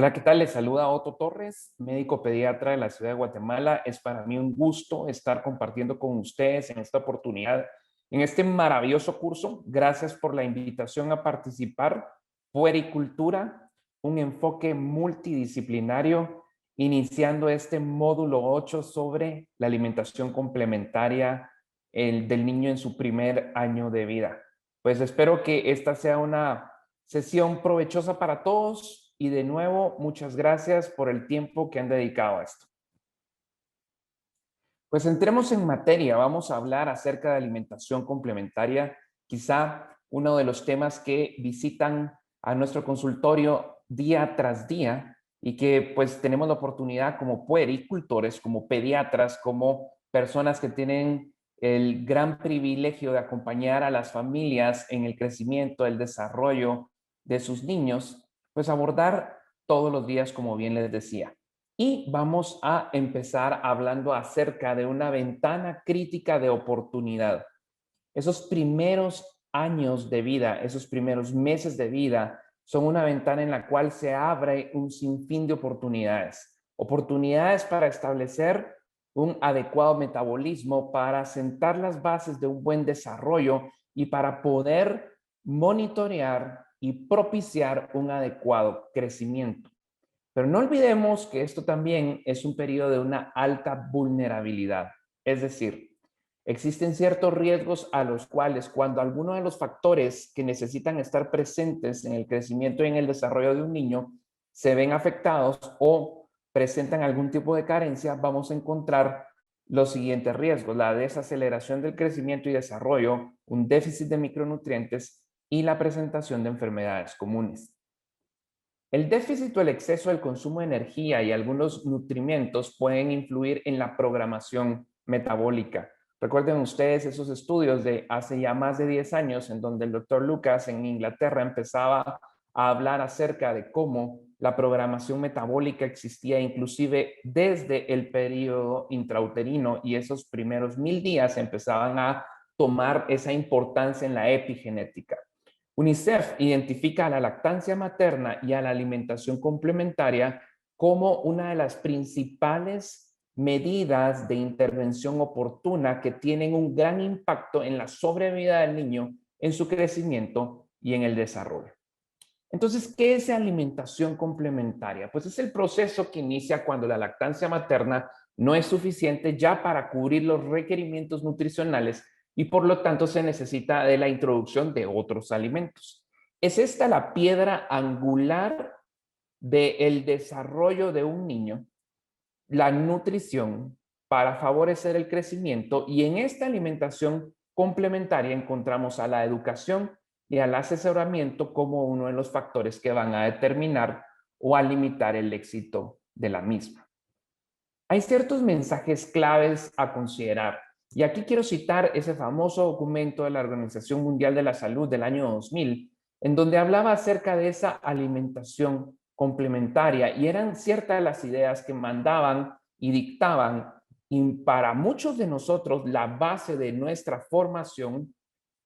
Hola, ¿qué tal? Les saluda Otto Torres, médico pediatra de la ciudad de Guatemala. Es para mí un gusto estar compartiendo con ustedes en esta oportunidad, en este maravilloso curso. Gracias por la invitación a participar. Puericultura, un enfoque multidisciplinario, iniciando este módulo 8 sobre la alimentación complementaria del niño en su primer año de vida. Pues espero que esta sea una sesión provechosa para todos y de nuevo, muchas gracias por el tiempo que han dedicado a esto. Pues entremos en materia, vamos a hablar acerca de alimentación complementaria, quizá uno de los temas que visitan a nuestro consultorio día tras día y que pues tenemos la oportunidad como puericultores, como pediatras, como personas que tienen el gran privilegio de acompañar a las familias en el crecimiento, el desarrollo de sus niños, pues abordar todos los días, como bien les decía. Y vamos a empezar hablando acerca de una ventana crítica de oportunidad. Esos primeros años de vida, esos primeros meses de vida, son una ventana en la cual se abre un sinfín de oportunidades. Oportunidades para establecer un adecuado metabolismo, para sentar las bases de un buen desarrollo y para poder monitorear y propiciar un adecuado crecimiento. Pero no olvidemos que esto también es un periodo de una alta vulnerabilidad. Es decir, existen ciertos riesgos a los cuales cuando alguno de los factores que necesitan estar presentes en el crecimiento y en el desarrollo de un niño se ven afectados o presentan algún tipo de carencia, vamos a encontrar los siguientes riesgos: la desaceleración del crecimiento y desarrollo, un déficit de micronutrientes y la presentación de enfermedades comunes. El déficit o el exceso del consumo de energía y algunos nutrimentos pueden influir en la programación metabólica. Recuerden ustedes esos estudios de hace ya más de 10 años en donde el doctor Lucas en Inglaterra empezaba a hablar acerca de cómo la programación metabólica existía inclusive desde el periodo intrauterino, y esos primeros 1000 días empezaban a tomar esa importancia en la epigenética. UNICEF identifica a la lactancia materna y a la alimentación complementaria como una de las principales medidas de intervención oportuna que tienen un gran impacto en la sobrevida del niño, en su crecimiento y en el desarrollo. Entonces, ¿qué es alimentación complementaria? Pues es el proceso que inicia cuando la lactancia materna no es suficiente ya para cubrir los requerimientos nutricionales y por lo tanto se necesita de la introducción de otros alimentos. Es esta la piedra angular del desarrollo de un niño, la nutrición para favorecer el crecimiento, y en esta alimentación complementaria encontramos a la educación y al asesoramiento como uno de los factores que van a determinar o a limitar el éxito de la misma. Hay ciertos mensajes claves a considerar, y aquí quiero citar ese famoso documento de la Organización Mundial de la Salud del año 2000, en donde hablaba acerca de esa alimentación complementaria, y eran ciertas las ideas que mandaban y dictaban, y para muchos de nosotros la base de nuestra formación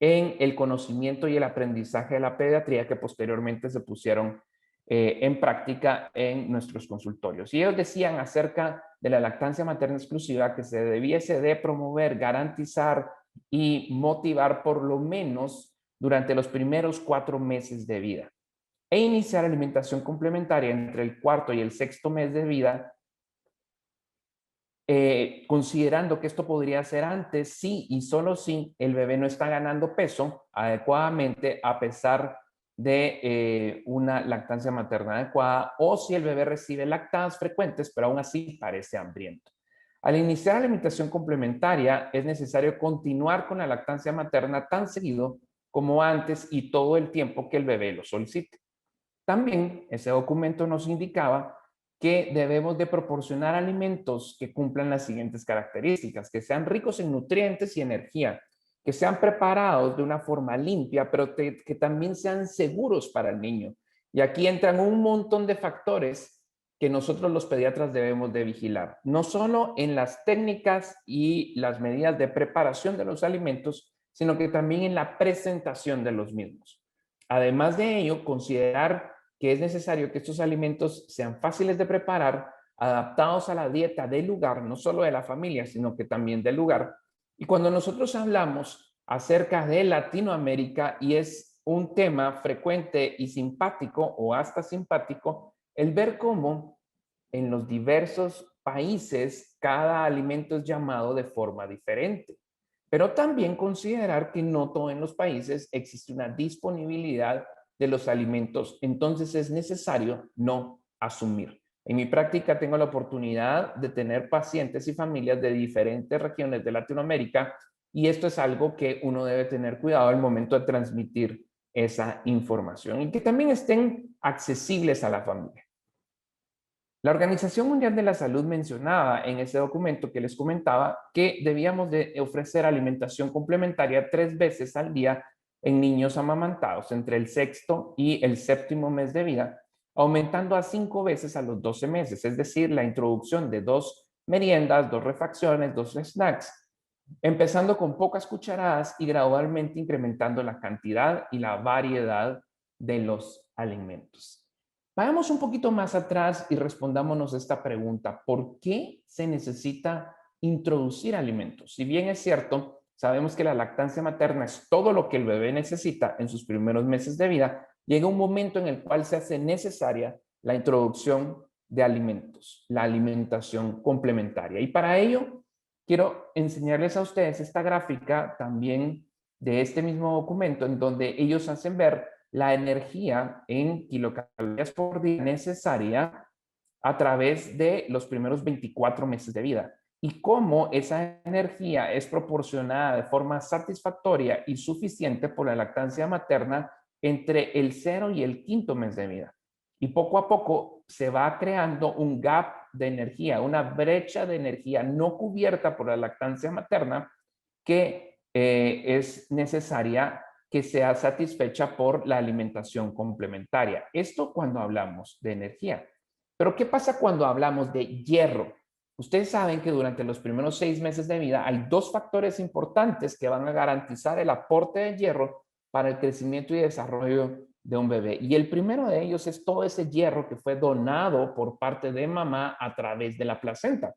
en el conocimiento y el aprendizaje de la pediatría que posteriormente se pusieron en práctica en nuestros consultorios. Y ellos decían acerca de la lactancia materna exclusiva que se debiese de promover, garantizar y motivar por lo menos durante los primeros 4 meses de vida, e iniciar alimentación complementaria entre el cuarto y el sexto mes de vida, considerando que esto podría ser antes si y solo si el bebé no está ganando peso adecuadamente a pesar de una lactancia materna adecuada, o si el bebé recibe lactadas frecuentes pero aún así parece hambriento. Al iniciar la alimentación complementaria es necesario continuar con la lactancia materna tan seguido como antes y todo el tiempo que el bebé lo solicite. También ese documento nos indicaba que debemos de proporcionar alimentos que cumplan las siguientes características: que sean ricos en nutrientes y energía, que sean preparados de una forma limpia, pero que también sean seguros para el niño. Y aquí entran un montón de factores que nosotros los pediatras debemos de vigilar, no solo en las técnicas y las medidas de preparación de los alimentos, sino que también en la presentación de los mismos. Además de ello, considerar que es necesario que estos alimentos sean fáciles de preparar, adaptados a la dieta del lugar, no solo de la familia, sino que también del lugar. Y cuando nosotros hablamos acerca de Latinoamérica, y es un tema frecuente y simpático o hasta simpático, el ver cómo en los diversos países cada alimento es llamado de forma diferente. Pero también considerar que no todo en los países existe una disponibilidad de los alimentos, entonces es necesario no asumir. En mi práctica tengo la oportunidad de tener pacientes y familias de diferentes regiones de Latinoamérica y esto es algo que uno debe tener cuidado al momento de transmitir esa información y que también estén accesibles a la familia. La Organización Mundial de la Salud mencionaba en ese documento que les comentaba que debíamos de ofrecer alimentación complementaria 3 veces al día en niños amamantados entre el sexto y el séptimo mes de vida, aumentando a 5 veces a los 12 meses, es decir, la introducción de 2 meriendas, 2 refacciones, 2 snacks, empezando con pocas cucharadas y gradualmente incrementando la cantidad y la variedad de los alimentos. Vayamos un poquito más atrás y respondámonos esta pregunta. ¿Por qué se necesita introducir alimentos? Si bien es cierto, sabemos que la lactancia materna es todo lo que el bebé necesita en sus primeros meses de vida, llega un momento en el cual se hace necesaria la introducción de alimentos, la alimentación complementaria. Y para ello, quiero enseñarles a ustedes esta gráfica también de este mismo documento en donde ellos hacen ver la energía en kilocalorías por día necesaria a través de los primeros 24 meses de vida y cómo esa energía es proporcionada de forma satisfactoria y suficiente por la lactancia materna entre el 0 y el quinto mes de vida. Y poco a poco se va creando un gap de energía, una brecha de energía no cubierta por la lactancia materna que es necesaria que sea satisfecha por la alimentación complementaria. Esto cuando hablamos de energía. Pero ¿qué pasa cuando hablamos de hierro? Ustedes saben que durante los primeros 6 meses de vida hay 2 factores importantes que van a garantizar el aporte de hierro para el crecimiento y desarrollo de un bebé. Y el primero de ellos es todo ese hierro que fue donado por parte de mamá a través de la placenta.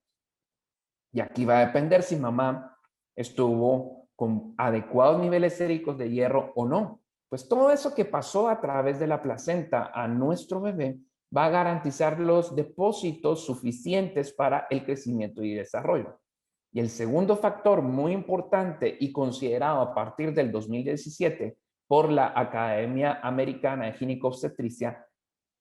Y aquí va a depender si mamá estuvo con adecuados niveles séricos de hierro o no. Pues todo eso que pasó a través de la placenta a nuestro bebé va a garantizar los depósitos suficientes para el crecimiento y desarrollo. Y el segundo factor muy importante y considerado a partir del 2017 por la Academia Americana de Ginecobstetricia,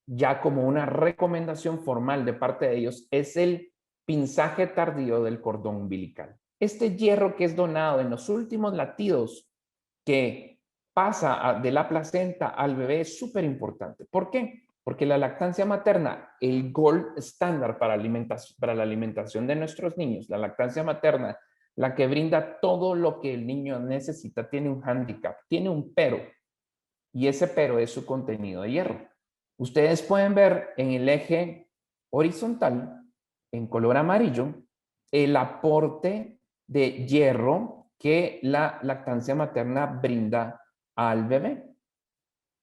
ya como una recomendación formal de parte de ellos, es el pinzaje tardío del cordón umbilical. Este hierro que es donado en los últimos latidos que pasa de la placenta al bebé es súper importante. ¿Por qué? Porque la lactancia materna, el gold estándar para la alimentación de nuestros niños, la lactancia materna, la que brinda todo lo que el niño necesita, tiene un hándicap, tiene un pero, y ese pero es su contenido de hierro. Ustedes pueden ver en el eje horizontal, en color amarillo, el aporte de hierro que la lactancia materna brinda al bebé.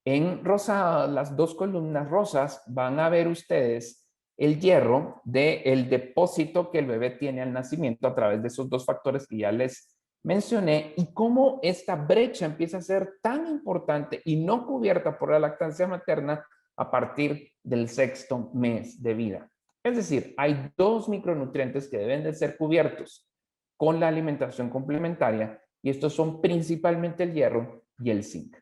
En rosado, las 2 columnas rosas, van a ver ustedes el hierro del depósito que el bebé tiene al nacimiento a través de esos 2 factores que ya les mencioné y cómo esta brecha empieza a ser tan importante y no cubierta por la lactancia materna a partir del sexto mes de vida. Es decir, hay 2 micronutrientes que deben de ser cubiertos con la alimentación complementaria y estos son principalmente el hierro y el zinc.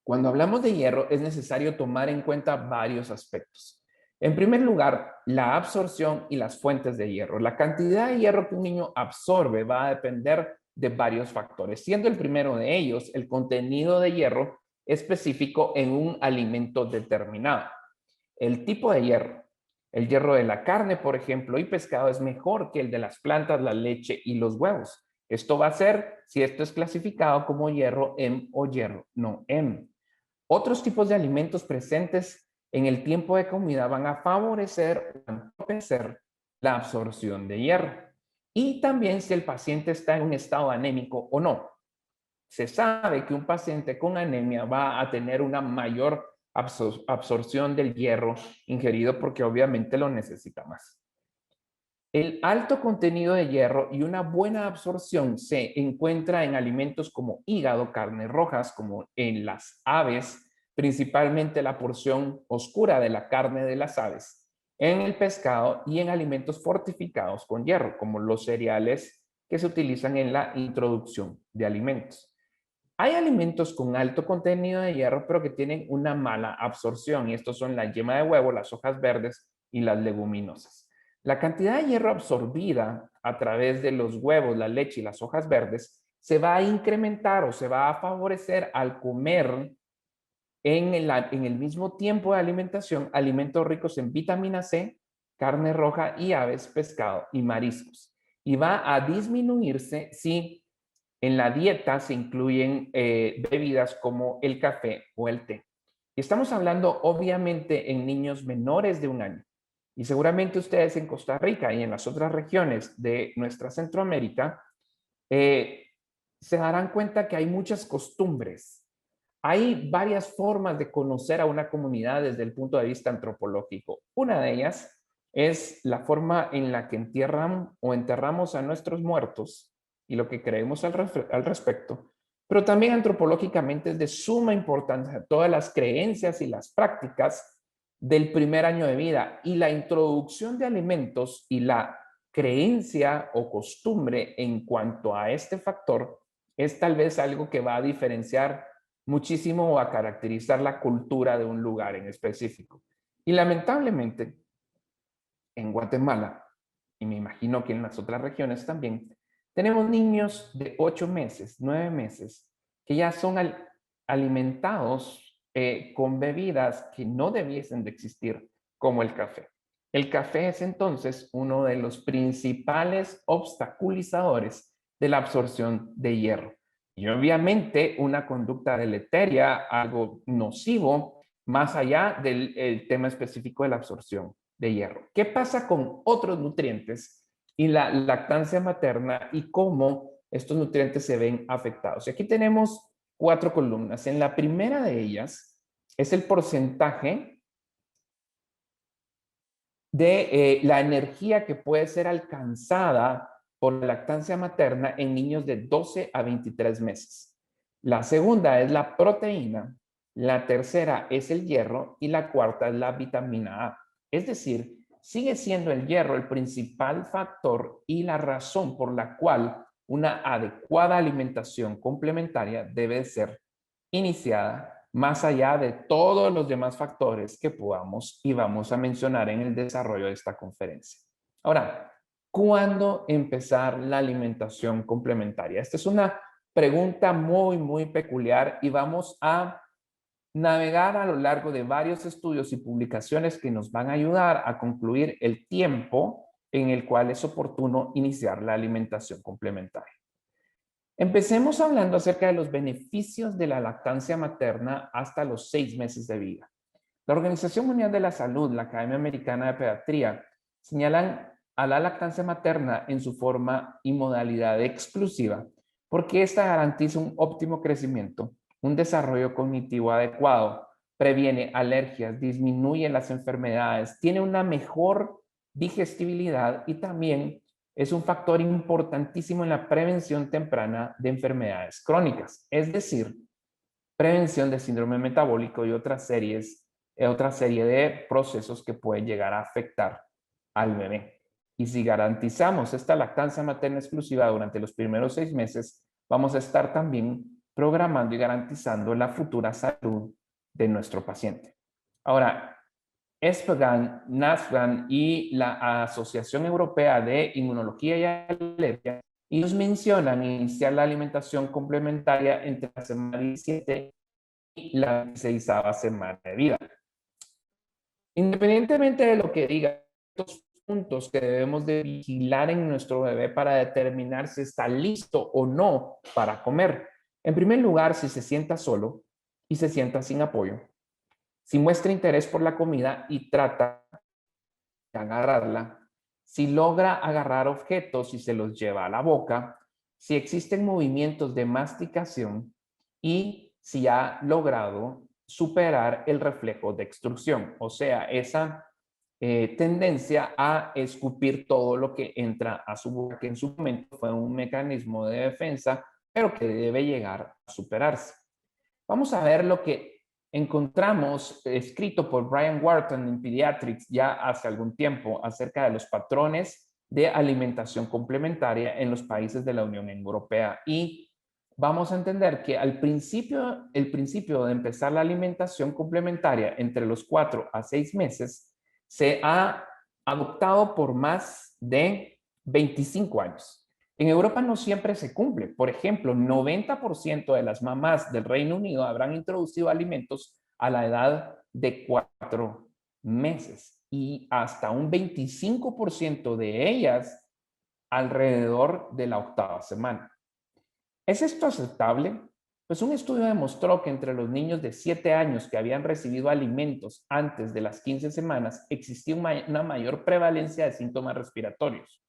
Cuando hablamos de hierro es necesario tomar en cuenta varios aspectos. En primer lugar, la absorción y las fuentes de hierro. La cantidad de hierro que un niño absorbe va a depender de varios factores, siendo el primero de ellos el contenido de hierro específico en un alimento determinado. El tipo de hierro. El hierro de la carne, por ejemplo, y pescado es mejor que el de las plantas, la leche y los huevos. Esto va a ser si esto es clasificado como hierro M o hierro no M. Otros tipos de alimentos presentes en el tiempo de comida van a favorecer o entorpecer la absorción de hierro. Y también si el paciente está en un estado anémico o no. Se sabe que un paciente con anemia va a tener una mayor absorción del hierro ingerido porque obviamente lo necesita más. El alto contenido de hierro y una buena absorción se encuentra en alimentos como hígado, carnes rojas, como en las aves, principalmente la porción oscura de la carne de las aves, en el pescado y en alimentos fortificados con hierro, como los cereales que se utilizan en la introducción de alimentos. Hay alimentos con alto contenido de hierro, pero que tienen una mala absorción, y estos son la yema de huevo, las hojas verdes y las leguminosas. La cantidad de hierro absorbida a través de los huevos, la leche y las hojas verdes se va a incrementar o se va a favorecer al comer en el mismo tiempo de alimentación alimentos ricos en vitamina C, carne roja y aves, pescado y mariscos. Y va a disminuirse si en la dieta se incluyen bebidas como el café o el té. Y estamos hablando obviamente en niños menores de 1 año. Y seguramente ustedes en Costa Rica y en las otras regiones de nuestra Centroamérica se darán cuenta que hay muchas costumbres. Hay varias formas de conocer a una comunidad desde el punto de vista antropológico. Una de ellas es la forma en la que entierran o enterramos a nuestros muertos y lo que creemos al respecto, pero también antropológicamente es de suma importancia todas las creencias y las prácticas del primer año de vida y la introducción de alimentos y la creencia o costumbre en cuanto a este factor es tal vez algo que va a diferenciar muchísimo o a caracterizar la cultura de un lugar en específico. Y lamentablemente, en Guatemala, y me imagino que en las otras regiones también, tenemos niños de 8 meses, 9 meses, que ya son alimentados con bebidas que no debiesen de existir, como el café. El café es entonces uno de los principales obstaculizadores de la absorción de hierro. Y obviamente una conducta deleteria, algo nocivo, más allá del tema específico de la absorción de hierro. ¿Qué pasa con otros nutrientes y la lactancia materna y cómo estos nutrientes se ven afectados? Y aquí tenemos 4 columnas. En la primera de ellas es el porcentaje de la energía que puede ser alcanzada por la lactancia materna en niños de 12 a 23 meses. La segunda es la proteína, la tercera es el hierro y la cuarta es la vitamina A. Es decir, sigue siendo el hierro el principal factor y la razón por la cual una adecuada alimentación complementaria debe ser iniciada más allá de todos los demás factores que podamos y vamos a mencionar en el desarrollo de esta conferencia. Ahora, ¿cuándo empezar la alimentación complementaria? Esta es una pregunta muy peculiar y vamos a navegar a lo largo de varios estudios y publicaciones que nos van a ayudar a concluir el tiempo en el cual es oportuno iniciar la alimentación complementaria. Empecemos hablando acerca de los beneficios de la lactancia materna hasta los 6 meses de vida. La Organización Mundial de la Salud, la Academia Americana de Pediatría, señalan a la lactancia materna en su forma y modalidad exclusiva porque esta garantiza un óptimo crecimiento, un desarrollo cognitivo adecuado, previene alergias, disminuye las enfermedades, tiene una mejor digestibilidad y también es un factor importantísimo en la prevención temprana de enfermedades crónicas, es decir, prevención de síndrome metabólico y otra serie de procesos que pueden llegar a afectar al bebé. Y si garantizamos esta lactancia materna exclusiva durante los primeros 6 meses, vamos a estar también programando y garantizando la futura salud de nuestro paciente. Ahora, ESPGHAN, NASPGHAN y la Asociación Europea de Inmunología y Alergia, ellos mencionan iniciar la alimentación complementaria entre la semana 17 y la 16ª semana de vida. Independientemente de lo que diga, estos puntos que debemos de vigilar en nuestro bebé para determinar si está listo o no para comer. En primer lugar, si se sienta solo y se sienta sin apoyo. Si muestra interés por la comida y trata de agarrarla, si logra agarrar objetos y se los lleva a la boca, si existen movimientos de masticación y si ha logrado superar el reflejo de extrusión, o sea, esa tendencia a escupir todo lo que entra a su boca, que en su momento fue un mecanismo de defensa, pero que debe llegar a superarse. Vamos a ver lo que encontramos escrito por Brian Wharton en Pediatrics ya hace algún tiempo acerca de los patrones de alimentación complementaria en los países de la Unión Europea. Y vamos a entender que el principio de empezar la alimentación complementaria entre los 4 a 6 meses se ha adoptado por más de 25 años. En Europa no siempre se cumple. Por ejemplo, 90% de las mamás del Reino Unido habrán introducido alimentos a la edad de 4 meses y hasta un 25% de ellas alrededor de la 8ª semana. ¿Es esto aceptable? Pues un estudio demostró que entre los niños de 7 años que habían recibido alimentos antes de las 15 semanas existía una mayor prevalencia de síntomas respiratorios,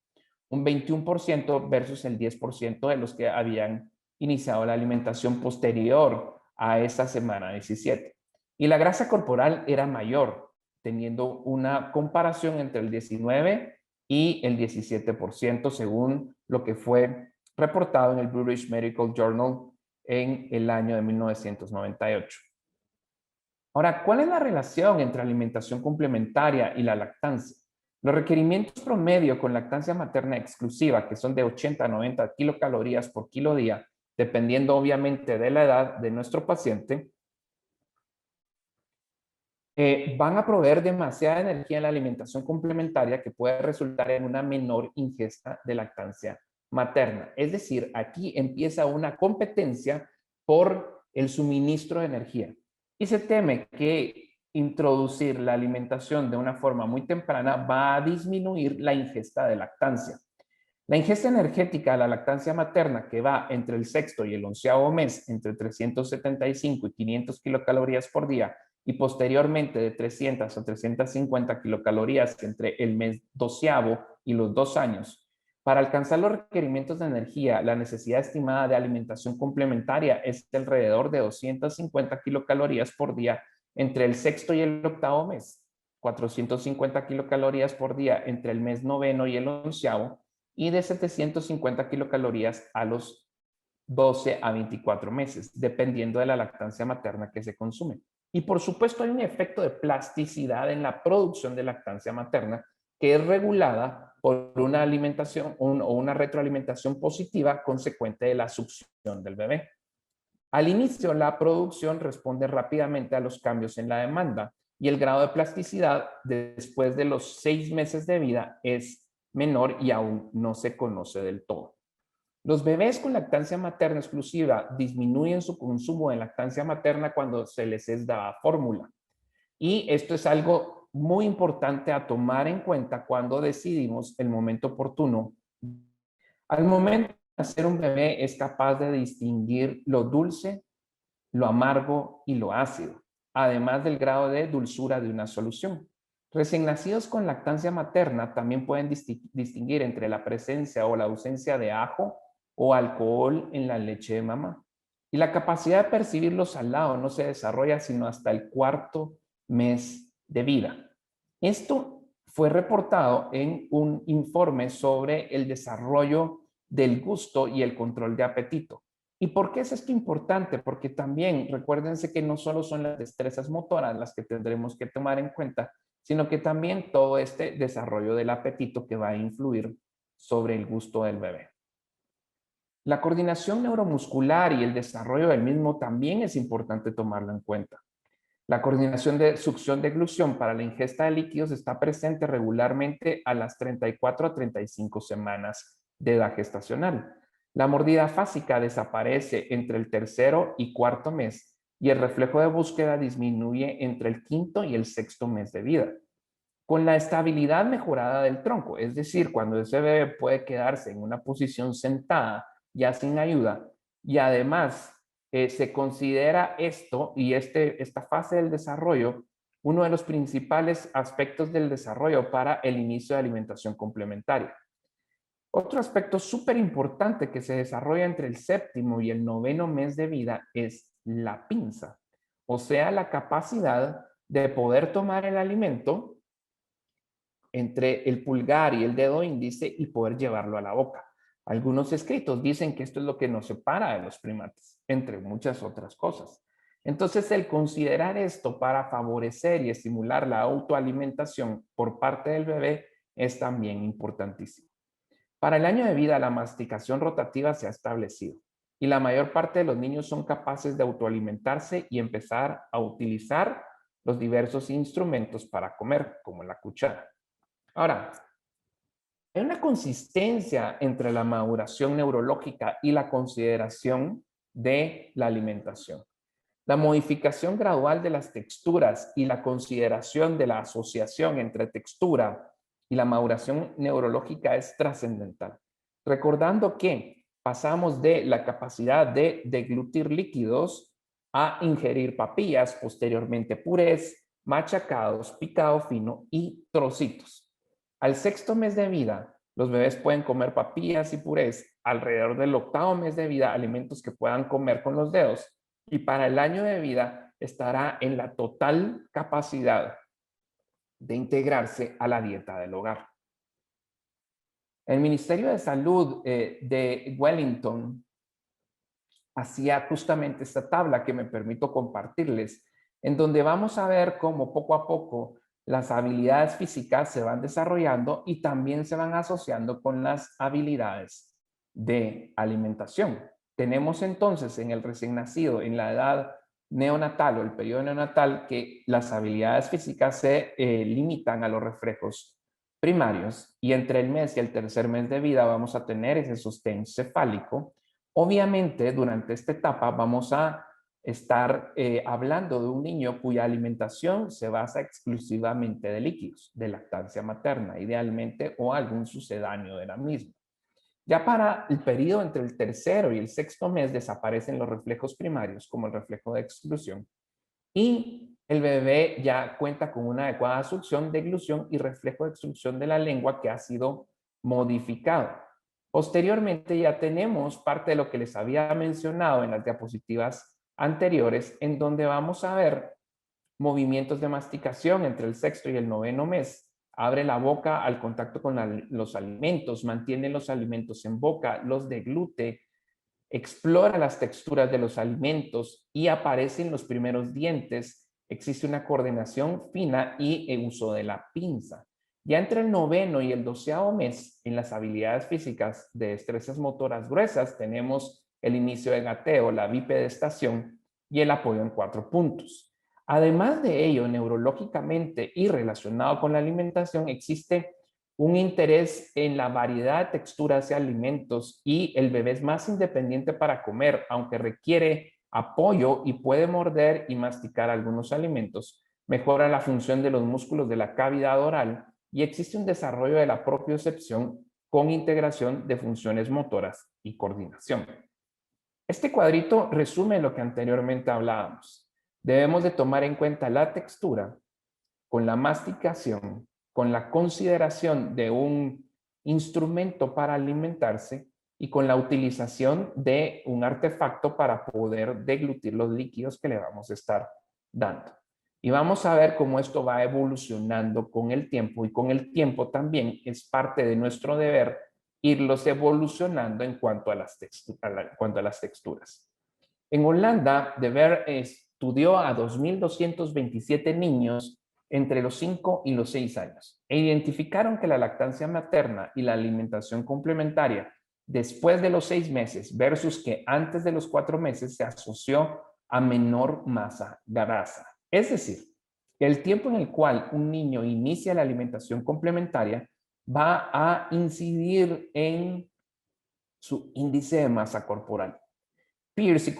un 21% versus el 10% de los que habían iniciado la alimentación posterior a esa semana 17. Y la grasa corporal era mayor, teniendo una comparación entre el 19 y el 17% según lo que fue reportado en el British Medical Journal en el año de 1998. Ahora, ¿cuál es la relación entre alimentación complementaria y la lactancia? Los requerimientos promedio con lactancia materna exclusiva, que son de 80 a 90 kilocalorías por kilo día, dependiendo obviamente de la edad de nuestro paciente, van a proveer demasiada energía en la alimentación complementaria que puede resultar en una menor ingesta de lactancia materna. Es decir, aquí empieza una competencia por el suministro de energía. Y se teme que introducir la alimentación de una forma muy temprana va a disminuir la ingesta de lactancia. La ingesta energética de la lactancia materna, que va entre el sexto y el 11º mes, entre 375 y 500 kilocalorías por día, y posteriormente de 300 a 350 kilocalorías entre el mes 12º y los 2 años. Para alcanzar los requerimientos de energía, la necesidad estimada de alimentación complementaria es de alrededor de 250 kilocalorías por día entre el sexto y el 8º mes, 450 kilocalorías por día entre el mes 9º y el 11º, y de 750 kilocalorías a los 12 a 24 meses, dependiendo de la lactancia materna que se consume. Y por supuesto hay un efecto de plasticidad en la producción de lactancia materna que es regulada por una alimentación o una retroalimentación positiva consecuente de la succión del bebé. Al inicio, la producción responde rápidamente a los cambios en la demanda y el grado de plasticidad después de los 6 meses de vida es menor y aún no se conoce del todo. Los bebés con lactancia materna exclusiva disminuyen su consumo de lactancia materna cuando se les es dada fórmula. Y esto es algo muy importante a tomar en cuenta cuando decidimos el momento oportuno. Al momento de nacer un bebé es capaz de distinguir lo dulce, lo amargo y lo ácido, además del grado de dulzura de una solución. Recién nacidos con lactancia materna también pueden distinguir entre la presencia o la ausencia de ajo o alcohol en la leche de mamá. Y la capacidad de percibir lo salado no se desarrolla sino hasta el 4º mes de vida. Esto fue reportado en un informe sobre el desarrollo del gusto y el control de apetito. ¿Y por qué es esto importante? Porque también recuérdense que no solo son las destrezas motoras las que tendremos que tomar en cuenta, sino que también todo este desarrollo del apetito que va a influir sobre el gusto del bebé. La coordinación neuromuscular y el desarrollo del mismo también es importante tomarlo en cuenta. La coordinación de succión de glución para la ingesta de líquidos está presente regularmente a las 34 a 35 semanas de edad gestacional. La mordida fásica desaparece entre el 3º y 4º mes y el reflejo de búsqueda disminuye entre el 5º y el 6º mes de vida. Con la estabilidad mejorada del tronco, es decir, cuando ese bebé puede quedarse en una posición sentada ya sin ayuda y además se considera esto y esta fase del desarrollo uno de los principales aspectos del desarrollo para el inicio de alimentación complementaria. Otro aspecto súper importante que se desarrolla entre el 7º y el 9º mes de vida es la pinza, o sea, la capacidad de poder tomar el alimento entre el pulgar y el dedo índice y poder llevarlo a la boca. Algunos escritos dicen que esto es lo que nos separa de los primates, entre muchas otras cosas. Entonces, el considerar esto para favorecer y estimular la autoalimentación por parte del bebé es también importantísimo. Para el año de vida, la masticación rotativa se ha establecido y la mayor parte de los niños son capaces de autoalimentarse y empezar a utilizar los diversos instrumentos para comer, como la cuchara. Ahora, hay una consistencia entre la maduración neurológica y la consideración de la alimentación. La modificación gradual de las texturas y la consideración de la asociación entre textura y la maduración neurológica es trascendental. Recordando que pasamos de la capacidad de deglutir líquidos a ingerir papillas, posteriormente purés, machacados, picado fino y trocitos. Al sexto mes de vida, los bebés pueden comer papillas y purés. Alrededor del octavo mes de vida, alimentos que puedan comer con los dedos. Y para el año de vida estará en la total capacidad de integrarse a la dieta del hogar. El Ministerio de Salud de Wellington hacía justamente esta tabla que me permito compartirles, en donde vamos a ver cómo poco a poco las habilidades físicas se van desarrollando y también se van asociando con las habilidades de alimentación. Tenemos entonces en el recién nacido, en la edad neonatal o el periodo neonatal, que las habilidades físicas se limitan a los reflejos primarios y entre el mes y el tercer mes de vida vamos a tener ese sostén cefálico. Obviamente, durante esta etapa vamos a estar hablando de un niño cuya alimentación se basa exclusivamente de líquidos, de lactancia materna, idealmente, o algún sucedáneo de la misma. Ya para el periodo entre el tercero y el sexto mes desaparecen los reflejos primarios, como el reflejo de exclusión, y el bebé ya cuenta con una adecuada succión, deglución y reflejo de extrusión de la lengua que ha sido modificado. Posteriormente ya tenemos parte de lo que les había mencionado en las diapositivas anteriores, en donde vamos a ver movimientos de masticación entre el sexto y el noveno mes. Abre la boca al contacto con los alimentos, mantiene los alimentos en boca, los deglute, explora las texturas de los alimentos y aparecen los primeros dientes. Existe una coordinación fina y el uso de la pinza. Ya entre el noveno y el 12º mes, en las habilidades físicas de destrezas motoras gruesas, tenemos el inicio de gateo, la bipedestación y el apoyo en 4 puntos. Además de ello, neurológicamente y relacionado con la alimentación, existe un interés en la variedad de texturas de alimentos y el bebé es más independiente para comer, aunque requiere apoyo y puede morder y masticar algunos alimentos, mejora la función de los músculos de la cavidad oral y existe un desarrollo de la propiocepción con integración de funciones motoras y coordinación. Este cuadrito resume lo que anteriormente hablábamos. Debemos de tomar en cuenta la textura con la masticación, con la consideración de un instrumento para alimentarse y con la utilización de un artefacto para poder deglutir los líquidos que le vamos a estar dando. Y vamos a ver cómo esto va evolucionando con el tiempo y con el tiempo también es parte de nuestro deber irlos evolucionando en cuanto a las texturas. En Holanda, De Ver estudió a 2.227 niños entre los 5 y los 6 años e identificaron que la lactancia materna y la alimentación complementaria después de los 6 meses versus que antes de los 4 meses se asoció a menor masa grasa. Es decir, que el tiempo en el cual un niño inicia la alimentación complementaria va a incidir en su índice de masa corporal. Pierce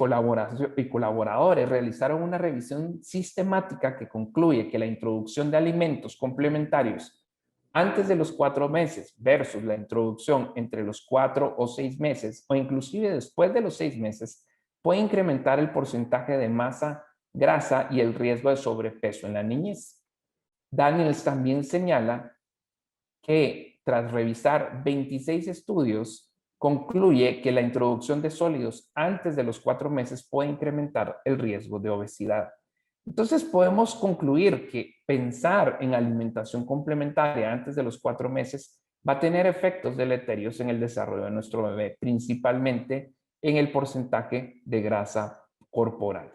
y colaboradores realizaron una revisión sistemática que concluye que la introducción de alimentos complementarios antes de los 4 meses versus la introducción entre los 4 o 6 meses o inclusive después de los 6 meses puede incrementar el porcentaje de masa grasa y el riesgo de sobrepeso en la niñez. Daniels también señala que tras revisar 26 estudios, concluye que la introducción de sólidos antes de los 4 meses puede incrementar el riesgo de obesidad. Entonces podemos concluir que pensar en alimentación complementaria antes de los 4 meses va a tener efectos deleterios en el desarrollo de nuestro bebé, principalmente en el porcentaje de grasa corporal.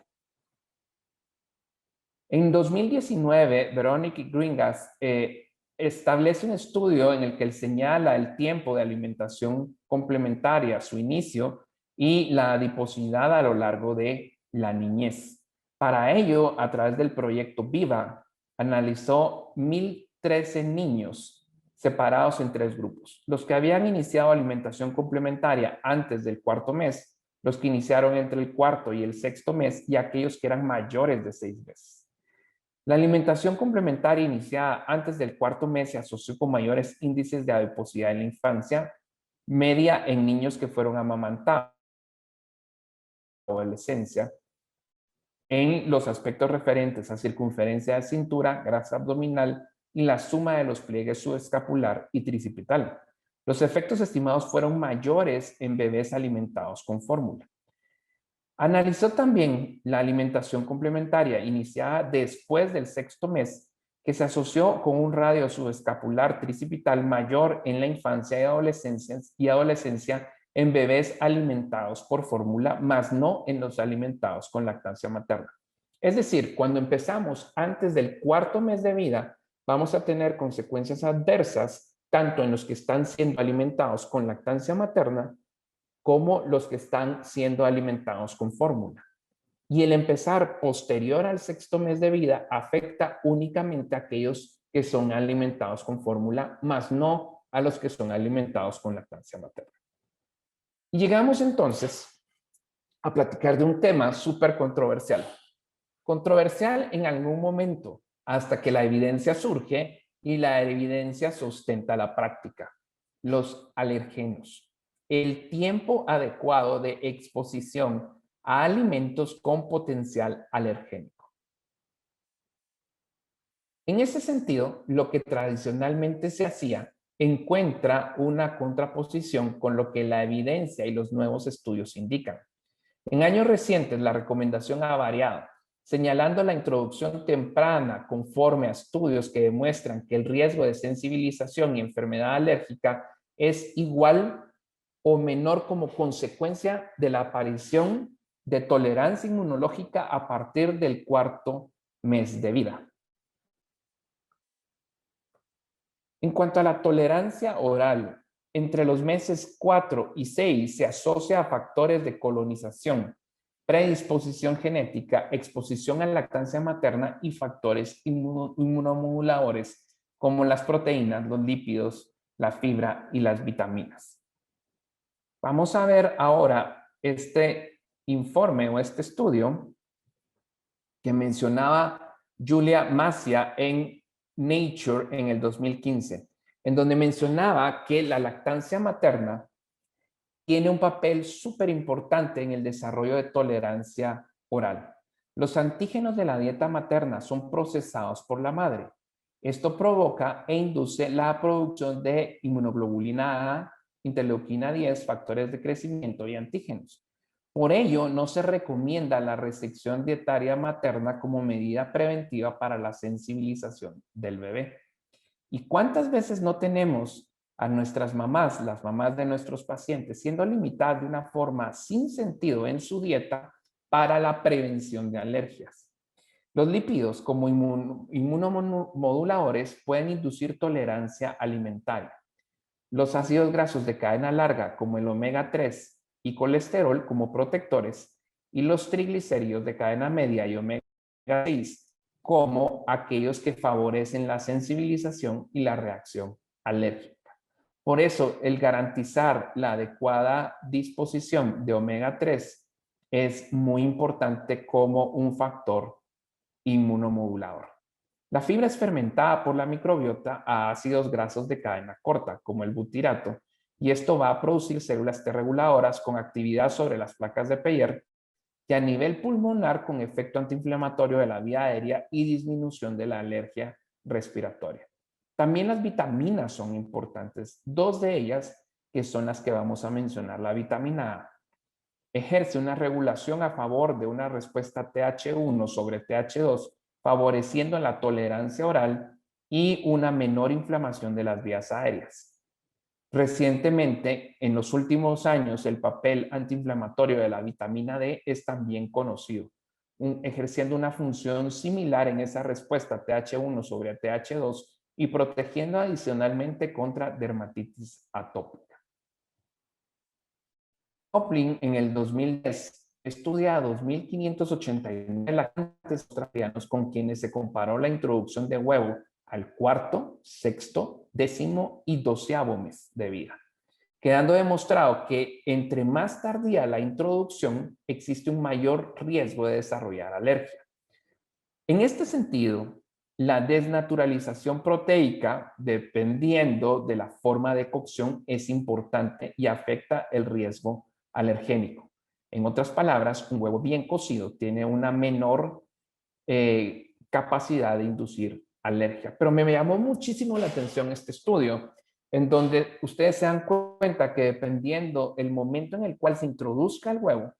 En 2019, Veronica Gringas establece un estudio en el que él señala el tiempo de alimentación complementaria, su inicio y la adiposidad a lo largo de la niñez. Para ello, a través del proyecto VIVA, analizó 1,013 niños separados en 3 grupos. Los que habían iniciado alimentación complementaria antes del 4.º mes, los que iniciaron entre el 4.º y el 6.º mes y aquellos que eran mayores de 6 meses. La alimentación complementaria iniciada antes del 4.º mes se asoció con mayores índices de adiposidad en la infancia, media en niños que fueron amamantados en la adolescencia, en los aspectos referentes a circunferencia de cintura, grasa abdominal y la suma de los pliegues subescapular y tricipital. Los efectos estimados fueron mayores en bebés alimentados con fórmula. Analizó también la alimentación complementaria iniciada después del 6.º mes, que se asoció con un radio subescapular tricipital mayor en la infancia y adolescencia en bebés alimentados por fórmula, más no en los alimentados con lactancia materna. Es decir, cuando empezamos antes del 4.º mes de vida, vamos a tener consecuencias adversas tanto en los que están siendo alimentados con lactancia materna como los que están siendo alimentados con fórmula. Y el empezar posterior al 6.º mes de vida afecta únicamente a aquellos que son alimentados con fórmula, más no a los que son alimentados con lactancia materna. Y llegamos entonces a platicar de un tema súper controversial. Controversial en algún momento, hasta que la evidencia surge y la evidencia sustenta la práctica. Los alergenos. El tiempo adecuado de exposición a alimentos con potencial alergénico. En ese sentido, lo que tradicionalmente se hacía encuentra una contraposición con lo que la evidencia y los nuevos estudios indican. En años recientes, la recomendación ha variado, señalando la introducción temprana conforme a estudios que demuestran que el riesgo de sensibilización y enfermedad alérgica es igual o menor como consecuencia de la aparición de tolerancia inmunológica a partir del 4.º mes de vida. En cuanto a la tolerancia oral, entre los meses 4 y 6 se asocia a factores de colonización, predisposición genética, exposición a lactancia materna y factores inmunomoduladores como las proteínas, los lípidos, la fibra y las vitaminas. Vamos a ver ahora este informe o este estudio que mencionaba Julia Masia en Nature en el 2015, en donde mencionaba que la lactancia materna tiene un papel súper importante en el desarrollo de tolerancia oral. Los antígenos de la dieta materna son procesados por la madre. Esto provoca e induce la producción de inmunoglobulina A, interleuquina 10, factores de crecimiento y antígenos. Por ello, no se recomienda la restricción dietaria materna como medida preventiva para la sensibilización del bebé. ¿Y cuántas veces no tenemos a nuestras mamás, las mamás de nuestros pacientes, siendo limitadas de una forma sin sentido en su dieta para la prevención de alergias? Los lípidos, como inmunomoduladores, pueden inducir tolerancia alimentaria. Los ácidos grasos de cadena larga, como el omega 3 y colesterol, como protectores, y los triglicéridos de cadena media y omega 6, como aquellos que favorecen la sensibilización y la reacción alérgica. Por eso, el garantizar la adecuada disposición de omega 3 es muy importante como un factor inmunomodulador. La fibra es fermentada por la microbiota a ácidos grasos de cadena corta, como el butirato, y esto va a producir células T reguladoras con actividad sobre las placas de Peyer y a nivel pulmonar con efecto antiinflamatorio de la vía aérea y disminución de la alergia respiratoria. También las vitaminas son importantes, 2 de ellas que son las que vamos a mencionar. La vitamina A. ejerce una regulación a favor de una respuesta TH1 sobre TH2, favoreciendo la tolerancia oral y una menor inflamación de las vías aéreas. Recientemente, en los últimos años, el papel antiinflamatorio de la vitamina D es también conocido, ejerciendo una función similar en esa respuesta TH1 sobre TH2 y protegiendo adicionalmente contra dermatitis atópica. Coplin en el 2010 estudia a 2.589 lactantes australianos con quienes se comparó la introducción de huevo al cuarto, sexto, décimo y doceavo mes de vida, quedando demostrado que entre más tardía la introducción, existe un mayor riesgo de desarrollar alergia. En este sentido, la desnaturalización proteica, dependiendo de la forma de cocción, es importante y afecta el riesgo alergénico. En otras palabras, un huevo bien cocido tiene una menor capacidad de inducir alergia. Pero me llamó muchísimo la atención este estudio, en donde ustedes se dan cuenta que dependiendo el momento en el cual se introduzca el huevo,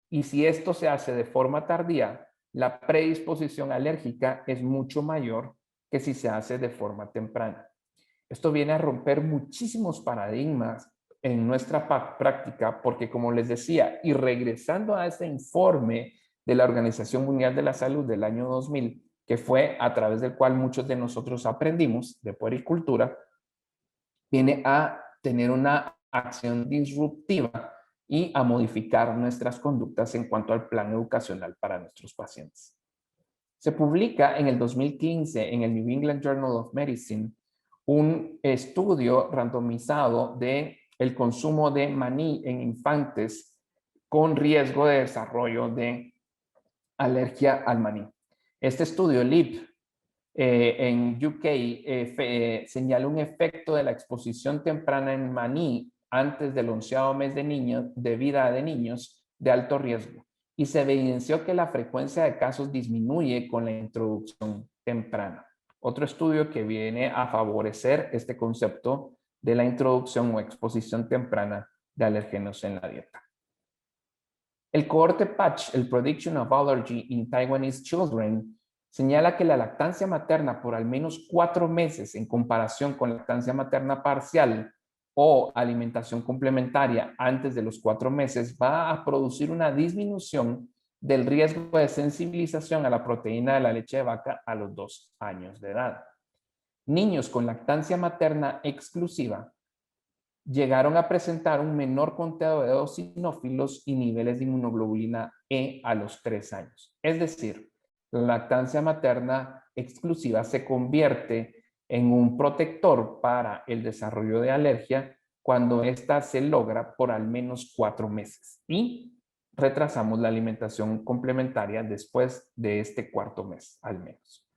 y si esto se hace de forma tardía, la predisposición alérgica es mucho mayor que si se hace de forma temprana. Esto viene a romper muchísimos paradigmas en nuestra práctica porque, como les decía, y regresando a ese informe de la Organización Mundial de la Salud del año 2000, que fue a través del cual muchos de nosotros aprendimos de puericultura, viene a tener una acción disruptiva y a modificar nuestras conductas en cuanto al plan educacional para nuestros pacientes. Se publica en el 2015 en el New England Journal of Medicine un estudio randomizado de el consumo de maní en infantes con riesgo de desarrollo de alergia al maní. Este estudio, LEAP, en UK, señala un efecto de la exposición temprana en maní antes del 11º mes de vida de niños de alto riesgo y se evidenció que la frecuencia de casos disminuye con la introducción temprana. Otro estudio que viene a favorecer este concepto de la introducción o exposición temprana de alérgenos en la dieta. El cohorte PATCH, el Prediction of Allergy in Taiwanese Children, señala que la lactancia materna por al menos 4 meses en comparación con lactancia materna parcial o alimentación complementaria antes de los 4 meses va a producir una disminución del riesgo de sensibilización a la proteína de la leche de vaca a los 2 años de edad. Niños con lactancia materna exclusiva llegaron a presentar un menor conteo de eosinófilos y niveles de inmunoglobulina E a los 3 años. Es decir, la lactancia materna exclusiva se convierte en un protector para el desarrollo de alergia cuando ésta se logra por al menos 4 meses y retrasamos la alimentación complementaria después de este 4.º mes al menos.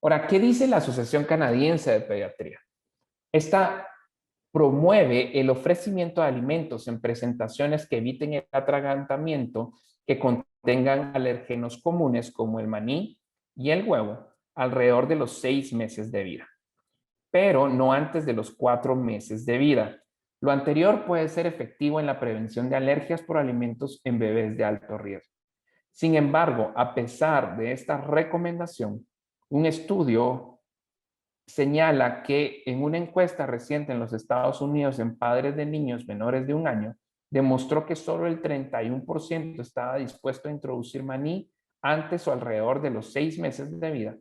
Ahora, ¿qué dice la Asociación Canadiense de Pediatría? Esta promueve el ofrecimiento de alimentos en presentaciones que eviten el atragantamiento, que contengan alérgenos comunes como el maní y el huevo alrededor de los 6 meses de vida, pero no antes de los 4 meses de vida. Lo anterior puede ser efectivo en la prevención de alergias por alimentos en bebés de alto riesgo. Sin embargo, a pesar de esta recomendación, un estudio señala que en una encuesta reciente en los Estados Unidos en padres de niños menores de 1 año, demostró que solo el 31% estaba dispuesto a introducir maní antes o alrededor de los 6 meses de vida.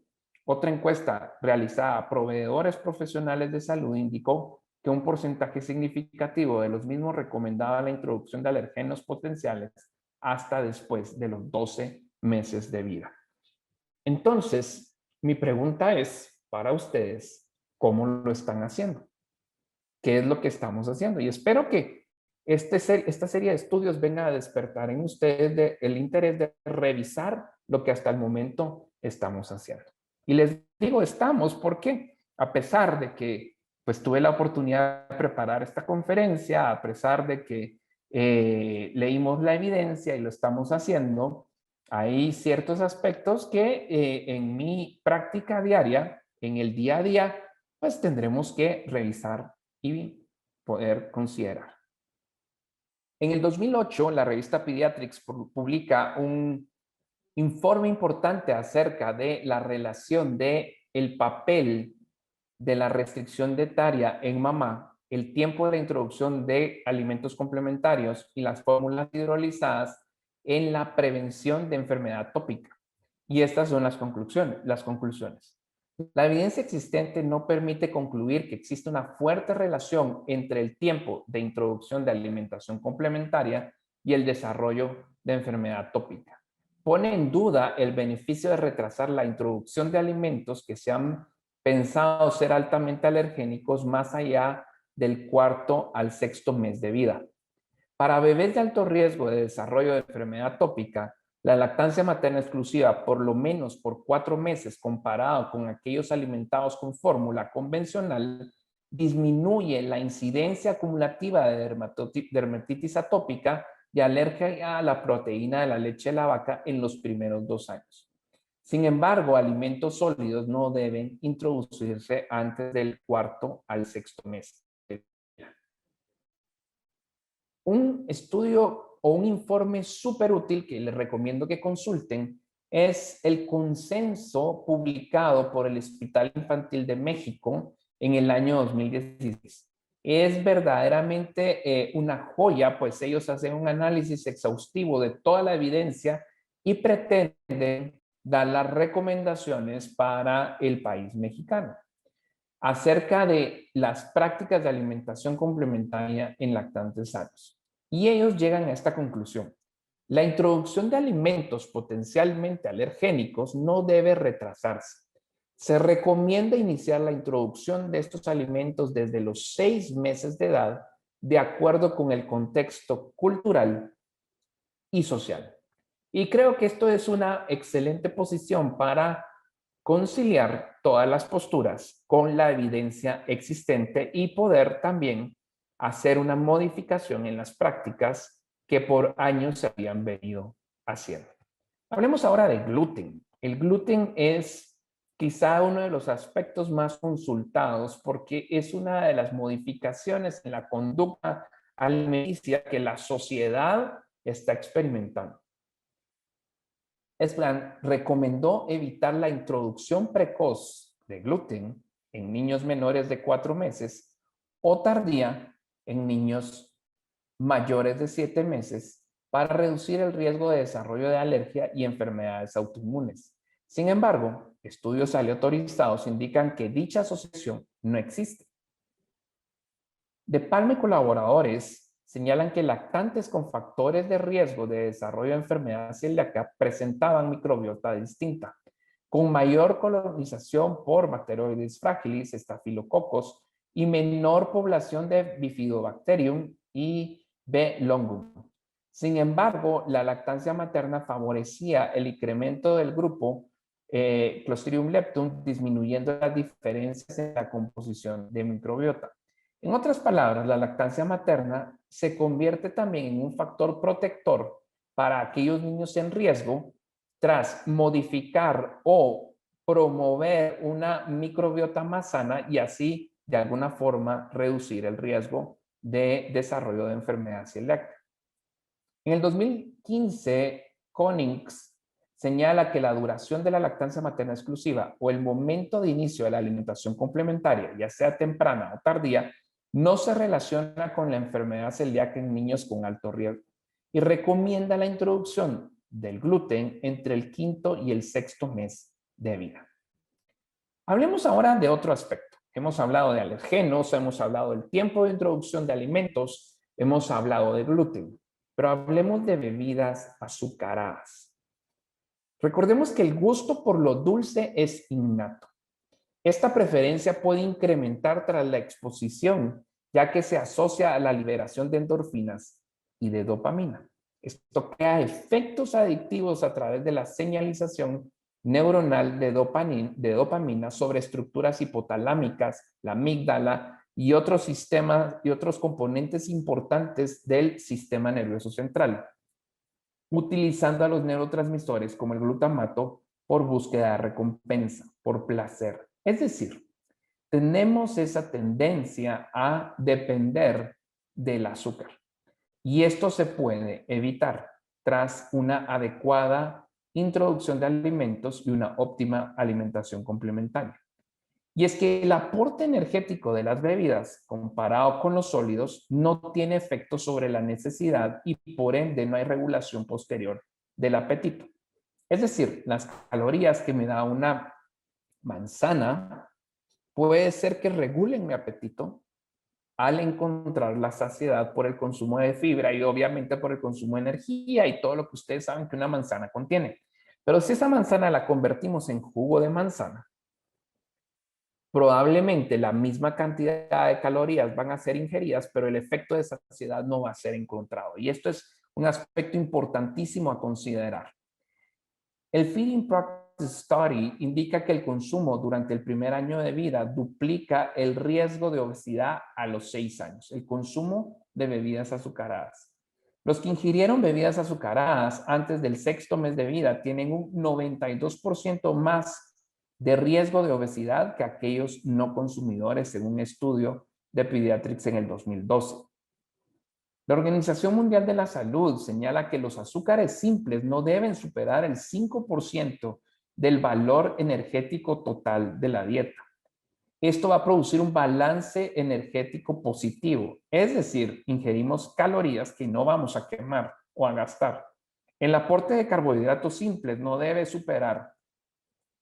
Otra encuesta realizada a proveedores profesionales de salud indicó que un porcentaje significativo de los mismos recomendaba la introducción de alergenos potenciales hasta después de los 12 meses de vida. Entonces, mi pregunta es para ustedes, ¿cómo lo están haciendo? ¿Qué es lo que estamos haciendo? Y espero que esta serie de estudios venga a despertar en ustedes el interés de revisar lo que hasta el momento estamos haciendo. Y les digo estamos porque a pesar de que pues tuve la oportunidad de preparar esta conferencia, a pesar de que leímos la evidencia y lo estamos haciendo, hay ciertos aspectos que en mi práctica diaria, en el día a día, pues tendremos que revisar y poder considerar. En el 2008, la revista Pediatrics publica un informe importante acerca de la relación de el papel de la restricción dietaria en mamá, el tiempo de introducción de alimentos complementarios y las fórmulas hidrolizadas en la prevención de enfermedad atópica. Y estas son las conclusiones. La evidencia existente no permite concluir que existe una fuerte relación entre el tiempo de introducción de alimentación complementaria y el desarrollo de enfermedad atópica. Pone en duda el beneficio de retrasar la introducción de alimentos que se han pensado ser altamente alergénicos más allá del cuarto al sexto mes de vida. Para bebés de alto riesgo de desarrollo de enfermedad atópica, la lactancia materna exclusiva, por lo menos por 4 meses comparado con aquellos alimentados con fórmula convencional, disminuye la incidencia acumulativa de dermatitis atópica y alergia a la proteína de la leche de la vaca en los primeros 2 años. Sin embargo, alimentos sólidos no deben introducirse antes del cuarto al sexto mes. Un estudio o un informe súper útil que les recomiendo que consulten es el consenso publicado por el Hospital Infantil de México en el año 2016. Es verdaderamente una joya, pues ellos hacen un análisis exhaustivo de toda la evidencia y pretenden dar las recomendaciones para el país mexicano acerca de las prácticas de alimentación complementaria en lactantes sanos. Y ellos llegan a esta conclusión. La introducción de alimentos potencialmente alergénicos no debe retrasarse. Se recomienda iniciar la introducción de estos alimentos desde los 6 meses de edad, de acuerdo con el contexto cultural y social. Y creo que esto es una excelente posición para conciliar todas las posturas con la evidencia existente y poder también hacer una modificación en las prácticas que por años se habían venido haciendo. Hablemos ahora de gluten. El gluten es quizá uno de los aspectos más consultados porque es una de las modificaciones en la conducta alimenticia que la sociedad está experimentando. Esplan recomendó evitar la introducción precoz de gluten en niños menores de 4 meses o tardía en niños mayores de 7 meses para reducir el riesgo de desarrollo de alergia y enfermedades autoinmunes. Sin embargo, estudios aleatorizados indican que dicha asociación no existe. De Palma y colaboradores señalan que lactantes con factores de riesgo de desarrollo de enfermedad celíaca presentaban microbiota distinta, con mayor colonización por Bacteroides fragilis, estafilococos y menor población de Bifidobacterium y B. longum. Sin embargo, la lactancia materna favorecía el incremento del grupo Clostridium leptum, disminuyendo las diferencias en la composición de microbiota. En otras palabras, la lactancia materna se convierte también en un factor protector para aquellos niños en riesgo tras modificar o promover una microbiota más sana y así de alguna forma reducir el riesgo de desarrollo de enfermedad celíaca. En el 2015, Konings señala que la duración de la lactancia materna exclusiva o el momento de inicio de la alimentación complementaria, ya sea temprana o tardía, no se relaciona con la enfermedad celíaca en niños con alto riesgo y recomienda la introducción del gluten entre el 5º y el 6º mes de vida. Hablemos ahora de otro aspecto. Hemos hablado de alergenos, hemos hablado del tiempo de introducción de alimentos, hemos hablado de gluten, pero hablemos de bebidas azucaradas. Recordemos que el gusto por lo dulce es innato. Esta preferencia puede incrementar tras la exposición, ya que se asocia a la liberación de endorfinas y de dopamina. Esto crea efectos adictivos a través de la señalización neuronal de dopamina sobre estructuras hipotalámicas, la amígdala y otros sistemas y otros componentes importantes del sistema nervioso central, utilizando a los neurotransmisores como el glutamato por búsqueda de recompensa, por placer. Es decir, tenemos esa tendencia a depender del azúcar. Y esto se puede evitar tras una adecuada introducción de alimentos y una óptima alimentación complementaria. Y es que el aporte energético de las bebidas comparado con los sólidos no tiene efecto sobre la necesidad y por ende no hay regulación posterior del apetito. Es decir, las calorías que me da una manzana puede ser que regulen mi apetito al encontrar la saciedad por el consumo de fibra y obviamente por el consumo de energía y todo lo que ustedes saben que una manzana contiene. Pero si esa manzana la convertimos en jugo de manzana, probablemente la misma cantidad de calorías van a ser ingeridas, pero el efecto de saciedad no va a ser encontrado. Y esto es un aspecto importantísimo a considerar. El Feeding Practice Study indica que el consumo durante el primer año de vida duplica el riesgo de obesidad a los 6 años, el consumo de bebidas azucaradas. Los que ingirieron bebidas azucaradas antes del 6º mes de vida tienen un 92% más de riesgo de obesidad que aquellos no consumidores, según un estudio de Pediatrics en el 2012. La Organización Mundial de la Salud señala que los azúcares simples no deben superar el 5% del valor energético total de la dieta. Esto va a producir un balance energético positivo, es decir, ingerimos calorías que no vamos a quemar o a gastar. El aporte de carbohidratos simples no debe superar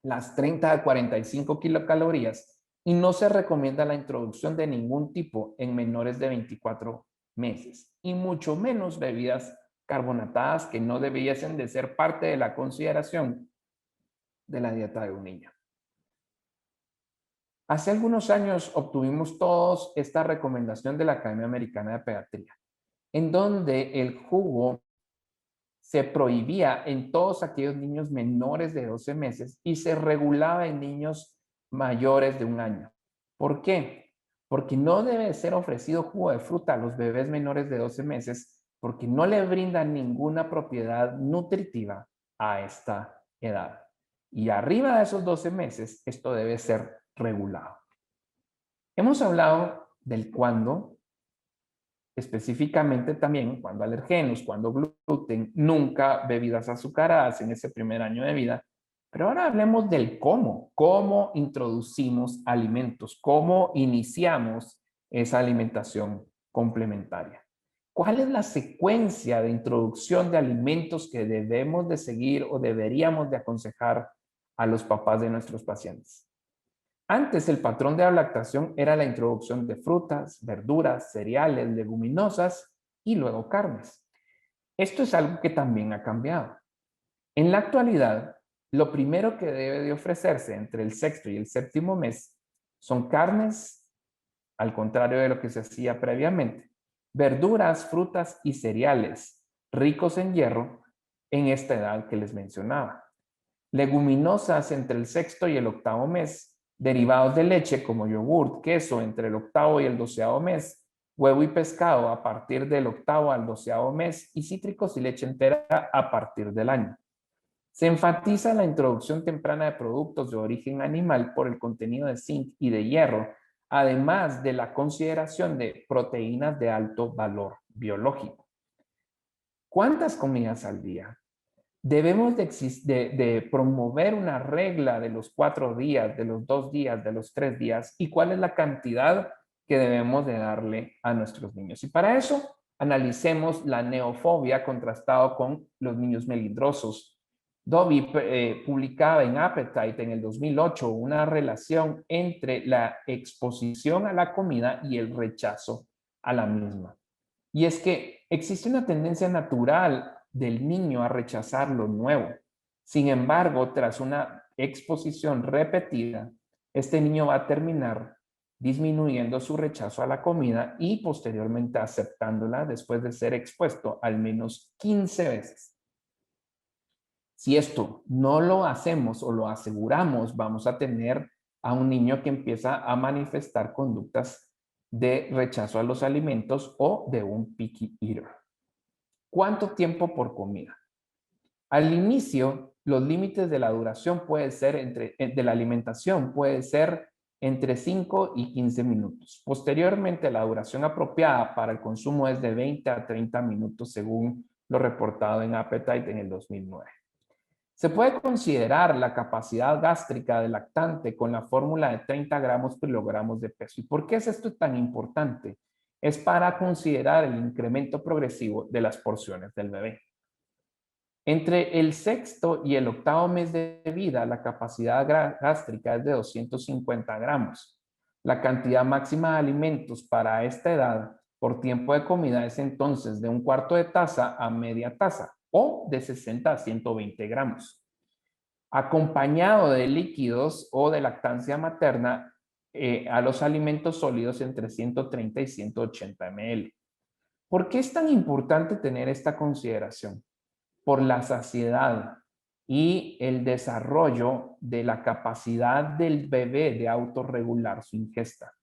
las 30 a 45 kilocalorías y no se recomienda la introducción de ningún tipo en menores de 24 meses y mucho menos bebidas carbonatadas que no debiesen de ser parte de la consideración de la dieta de un niño. Hace algunos años obtuvimos todos esta recomendación de la Academia Americana de Pediatría, en donde el jugo se prohibía en todos aquellos niños menores de 12 meses y se regulaba en niños mayores de 1 año. ¿Por qué? Porque no debe ser ofrecido jugo de fruta a los bebés menores de 12 meses porque no le brindan ninguna propiedad nutritiva a esta edad. Y arriba de esos 12 meses, esto debe ser regulado. Hemos hablado del cuándo, específicamente también cuando alergenos, cuando gluten, nunca bebidas azucaradas en ese primer año de vida. Pero ahora hablemos del cómo introducimos alimentos, cómo iniciamos esa alimentación complementaria. ¿Cuál es la secuencia de introducción de alimentos que debemos de seguir o deberíamos de aconsejar a los papás de nuestros pacientes? Antes el patrón de la lactación era la introducción de frutas, verduras, cereales, leguminosas y luego carnes. Esto es algo que también ha cambiado. En la actualidad, lo primero que debe de ofrecerse entre el 6º y el 7º mes son carnes, al contrario de lo que se hacía previamente, verduras, frutas y cereales ricos en hierro en esta edad que les mencionaba. Leguminosas entre el 6º y el 8º mes, derivados de leche como yogurt, queso entre el 8º y el 12º mes, huevo y pescado a partir del 8º al 12º mes y cítricos y leche entera a partir del año. Se enfatiza la introducción temprana de productos de origen animal por el contenido de zinc y de hierro, además de la consideración de proteínas de alto valor biológico. ¿Cuántas comidas al día? Debemos de promover una regla de los 4 días, de los 2 días, de los 3 días y cuál es la cantidad que debemos de darle a nuestros niños. Y para eso analicemos la neofobia contrastado con los niños melindrosos. Dovey publicaba en Appetite en el 2008 una relación entre la exposición a la comida y el rechazo a la misma. Y es que existe una tendencia natural del niño a rechazar lo nuevo. Sin embargo, tras una exposición repetida, este niño va a terminar disminuyendo su rechazo a la comida y posteriormente aceptándola después de ser expuesto al menos 15 veces. Si esto no lo hacemos o lo aseguramos, vamos a tener a un niño que empieza a manifestar conductas de rechazo a los alimentos o de un picky eater. ¿Cuánto tiempo por comida? Al inicio, los límites de la duración puede ser de la alimentación puede ser entre 5 y 15 minutos. Posteriormente, la duración apropiada para el consumo es de 20 a 30 minutos según lo reportado en Appetite en el 2009. Se puede considerar la capacidad gástrica del lactante con la fórmula de 30 gramos por kilogramos de peso. ¿Y por qué es esto tan importante? Es para considerar el incremento progresivo de las porciones del bebé. Entre el sexto y el octavo mes de vida, la capacidad gástrica es de 250 gramos. La cantidad máxima de alimentos para esta edad por tiempo de comida es entonces de un cuarto de taza a media taza o de 60 a 120 gramos. Acompañado de líquidos o de lactancia materna a los alimentos sólidos entre 130 y 180 ml. ¿Por qué es tan importante tener esta consideración? Por la saciedad y el desarrollo de la capacidad del bebé de autorregular su ingesta.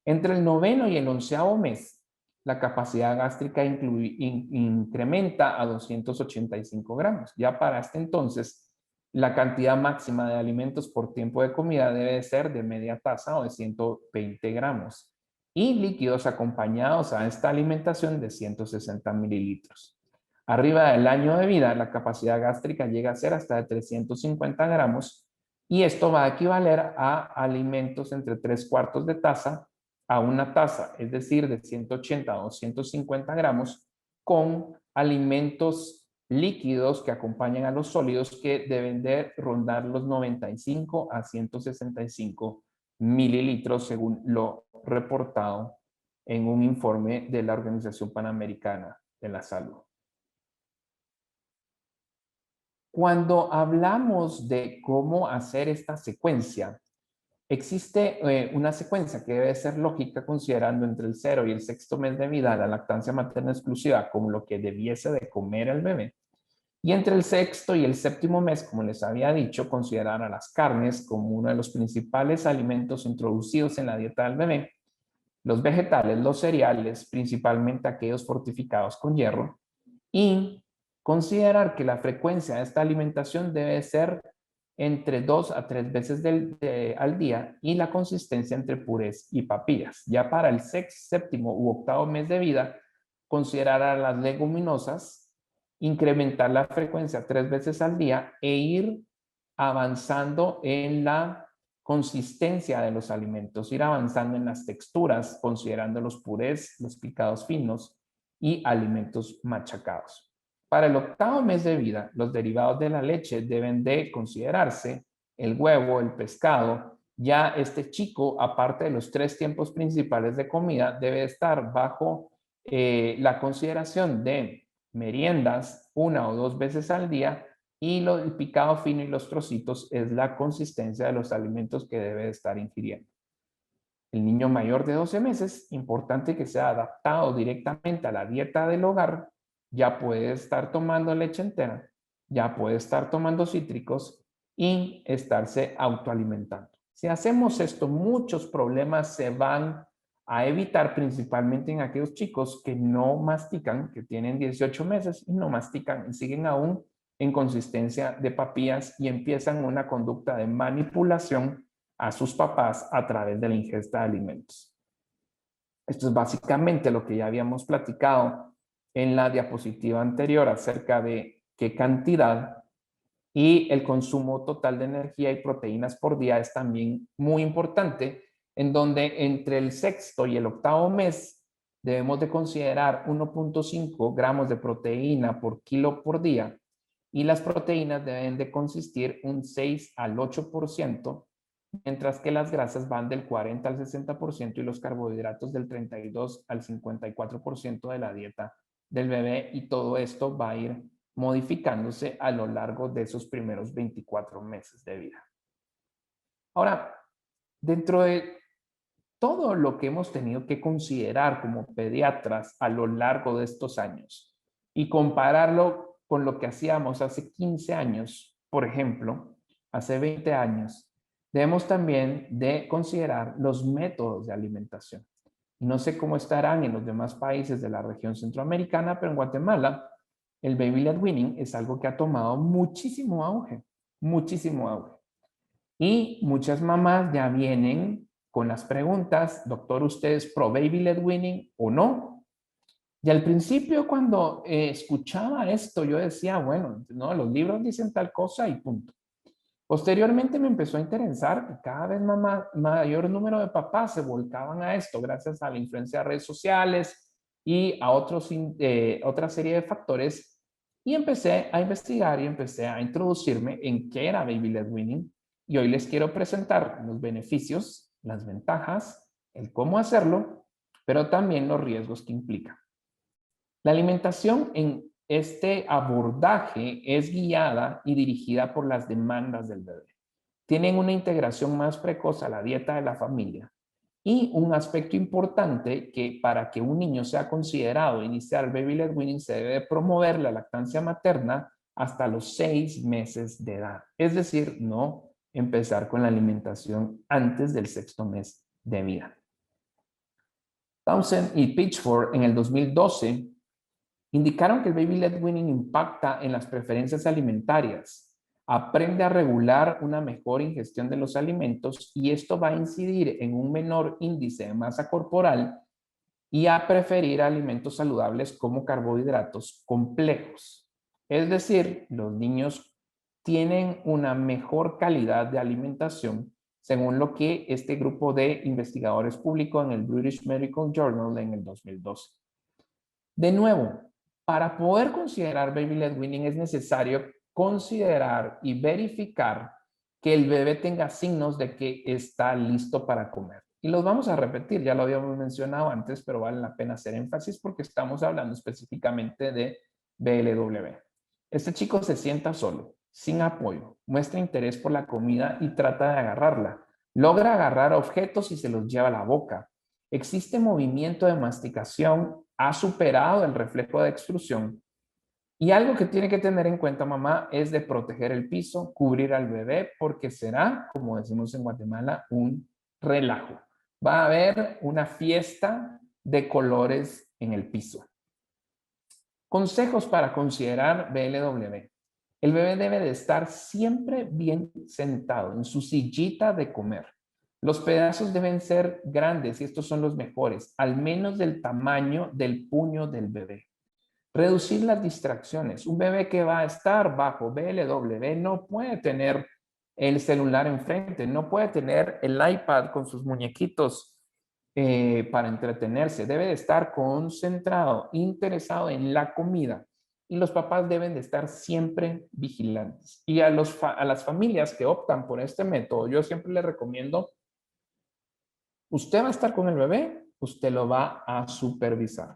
Entre el noveno y el 11º mes, la capacidad gástrica incrementa a 285 gramos. Ya para este entonces, la cantidad máxima de alimentos por tiempo de comida debe ser de media taza o de 120 gramos y líquidos acompañados a esta alimentación de 160 mililitros. Arriba del año de vida, la capacidad gástrica llega a ser hasta de 350 gramos y esto va a equivaler a alimentos entre 3/4 de taza a una taza, es decir, de 180 a 250 gramos con alimentos líquidos que acompañan a los sólidos que deben de rondar los 95 a 165 mililitros según lo reportado en un informe de la Organización Panamericana de la Salud. Cuando hablamos de cómo hacer esta secuencia, existe una secuencia que debe ser lógica considerando entre el 0 y el 6º mes de vida la lactancia materna exclusiva como lo que debiese de comer el bebé. Y entre el 6º y el 7º mes, como les había dicho, considerar a las carnes como uno de los principales alimentos introducidos en la dieta del bebé, los vegetales, los cereales, principalmente aquellos fortificados con hierro, y considerar que la frecuencia de esta alimentación debe ser entre 2 a 3 veces al día y la consistencia entre purés y papillas. Ya para el 6º, 7º u 8º mes de vida, considerar a las leguminosas, incrementar la frecuencia 3 veces al día e ir avanzando en la consistencia de los alimentos, ir avanzando en las texturas, considerando los purés, los picados finos y alimentos machacados. Para el 8º mes de vida, los derivados de la leche deben de considerarse el huevo, el pescado. Ya este chico, aparte de los 3 tiempos principales de comida, debe estar bajo la consideración de meriendas 1 o 2 veces al día y el picado fino y los trocitos es la consistencia de los alimentos que debe estar ingiriendo. El niño mayor de 12 meses, importante que sea adaptado directamente a la dieta del hogar, ya puede estar tomando leche entera, ya puede estar tomando cítricos y estarse autoalimentando. Si hacemos esto, muchos problemas se van a evitar, principalmente en aquellos chicos que no mastican, que tienen 18 meses y no mastican y siguen aún en consistencia de papillas y empiezan una conducta de manipulación a sus papás a través de la ingesta de alimentos. Esto es básicamente lo que ya habíamos platicado en la diapositiva anterior acerca de qué cantidad y el consumo total de energía y proteínas por día es también muy importante, en donde entre el 6º y el 8º mes debemos de considerar 1.5 gramos de proteína por kilo por día y las proteínas deben de consistir un 6 al 8%, mientras que las grasas van del 40 al 60% y los carbohidratos del 32 al 54% de la dieta del bebé, y todo esto va a ir modificándose a lo largo de esos primeros 24 meses de vida. Ahora, dentro de todo lo que hemos tenido que considerar como pediatras a lo largo de estos años y compararlo con lo que hacíamos hace 15 años, por ejemplo, hace 20 años, debemos también de considerar los métodos de alimentación. No sé cómo estarán en los demás países de la región centroamericana, pero en Guatemala el baby led weaning es algo que ha tomado muchísimo auge, muchísimo auge. Y muchas mamás ya vienen con las preguntas, doctor, ¿usted es pro baby led weaning o no? Y al principio cuando escuchaba esto, yo decía, bueno, no, los libros dicen tal cosa y punto. Posteriormente me empezó a interesar que cada vez mayor número de papás se volcaban a esto gracias a la influencia de redes sociales y a otra serie de factores. Y empecé a investigar y empecé a introducirme en qué era baby led weaning. Y hoy les quiero presentar los beneficios, las ventajas, el cómo hacerlo, pero también los riesgos que implica. La alimentación en este abordaje es guiada y dirigida por las demandas del bebé. Tienen una integración más precoz a la dieta de la familia y un aspecto importante que para que un niño sea considerado iniciar baby led weaning se debe promover la lactancia materna hasta los 6 meses de edad. Es decir, no empezar con la alimentación antes del 6º mes de vida. Townsend y Pitchford en el 2012 indicaron que el baby led weaning impacta en las preferencias alimentarias, aprende a regular una mejor ingestión de los alimentos y esto va a incidir en un menor índice de masa corporal y a preferir alimentos saludables como carbohidratos complejos. Es decir, los niños tienen una mejor calidad de alimentación según lo que este grupo de investigadores publicó en el British Medical Journal en el 2012. De nuevo, para poder considerar baby led weaning es necesario considerar y verificar que el bebé tenga signos de que está listo para comer. Y los vamos a repetir, ya lo habíamos mencionado antes, pero vale la pena hacer énfasis porque estamos hablando específicamente de BLW. Este chico se sienta solo, sin apoyo, muestra interés por la comida y trata de agarrarla. Logra agarrar objetos y se los lleva a la boca. Existe movimiento de masticación, ha superado el reflejo de extrusión. Y algo que tiene que tener en cuenta mamá es de proteger el piso, cubrir al bebé, porque será, como decimos en Guatemala, un relajo. Va a haber una fiesta de colores en el piso. Consejos para considerar BLW. El bebé debe de estar siempre bien sentado en su sillita de comer. Los pedazos deben ser grandes y estos son los mejores, al menos del tamaño del puño del bebé. Reducir las distracciones. Un bebé que va a estar bajo BLW no puede tener el celular enfrente, no puede tener el iPad con sus muñequitos para entretenerse. Debe de estar concentrado, interesado en la comida. Y los papás deben de estar siempre vigilantes. Y a las familias que optan por este método, yo siempre les recomiendo, usted va a estar con el bebé, usted lo va a supervisar.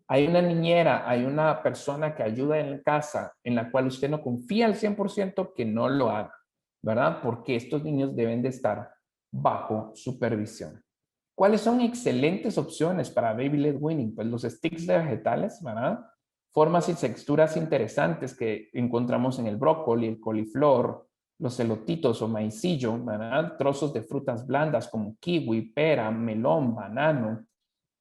Hay una niñera, hay una persona que ayuda en casa en la cual usted no confía al 100% que no lo haga, ¿verdad? Porque estos niños deben de estar bajo supervisión. ¿Cuáles son excelentes opciones para baby led weaning? Pues los sticks de vegetales, ¿verdad? Formas y texturas interesantes que encontramos en el brócoli, el coliflor, los elotitos o maicillo, ¿verdad? Trozos de frutas blandas como kiwi, pera, melón, banano,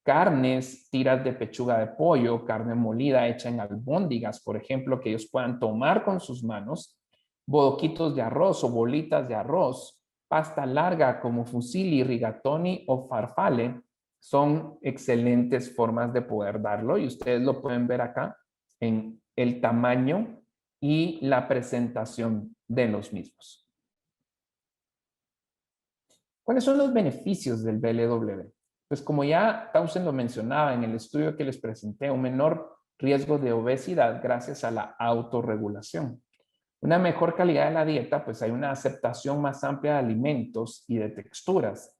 carnes, tiras de pechuga de pollo, carne molida hecha en albóndigas, por ejemplo, que ellos puedan tomar con sus manos, bodoquitos de arroz o bolitas de arroz, pasta larga como fusilli, rigatoni o farfalle, son excelentes formas de poder darlo y ustedes lo pueden ver acá en el tamaño y la presentación de los mismos. ¿Cuáles son los beneficios del BLW? Pues como ya Townsend lo mencionaba en el estudio que les presenté, un menor riesgo de obesidad gracias a la autorregulación. Una mejor calidad de la dieta, pues hay una aceptación más amplia de alimentos y de texturas.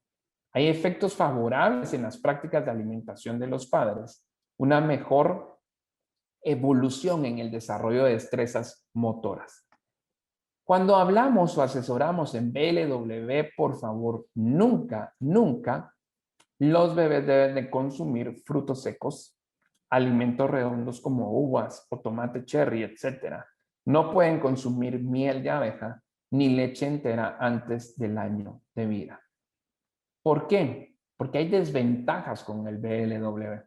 Hay efectos favorables en las prácticas de alimentación de los padres. Una mejor evolución en el desarrollo de destrezas motoras. Cuando hablamos o asesoramos en BLW, por favor, nunca los bebés deben de consumir frutos secos, alimentos redondos como uvas o tomate cherry, etc. No pueden consumir miel de abeja ni leche entera antes del año de vida. ¿Por qué? Porque hay desventajas con el BLW.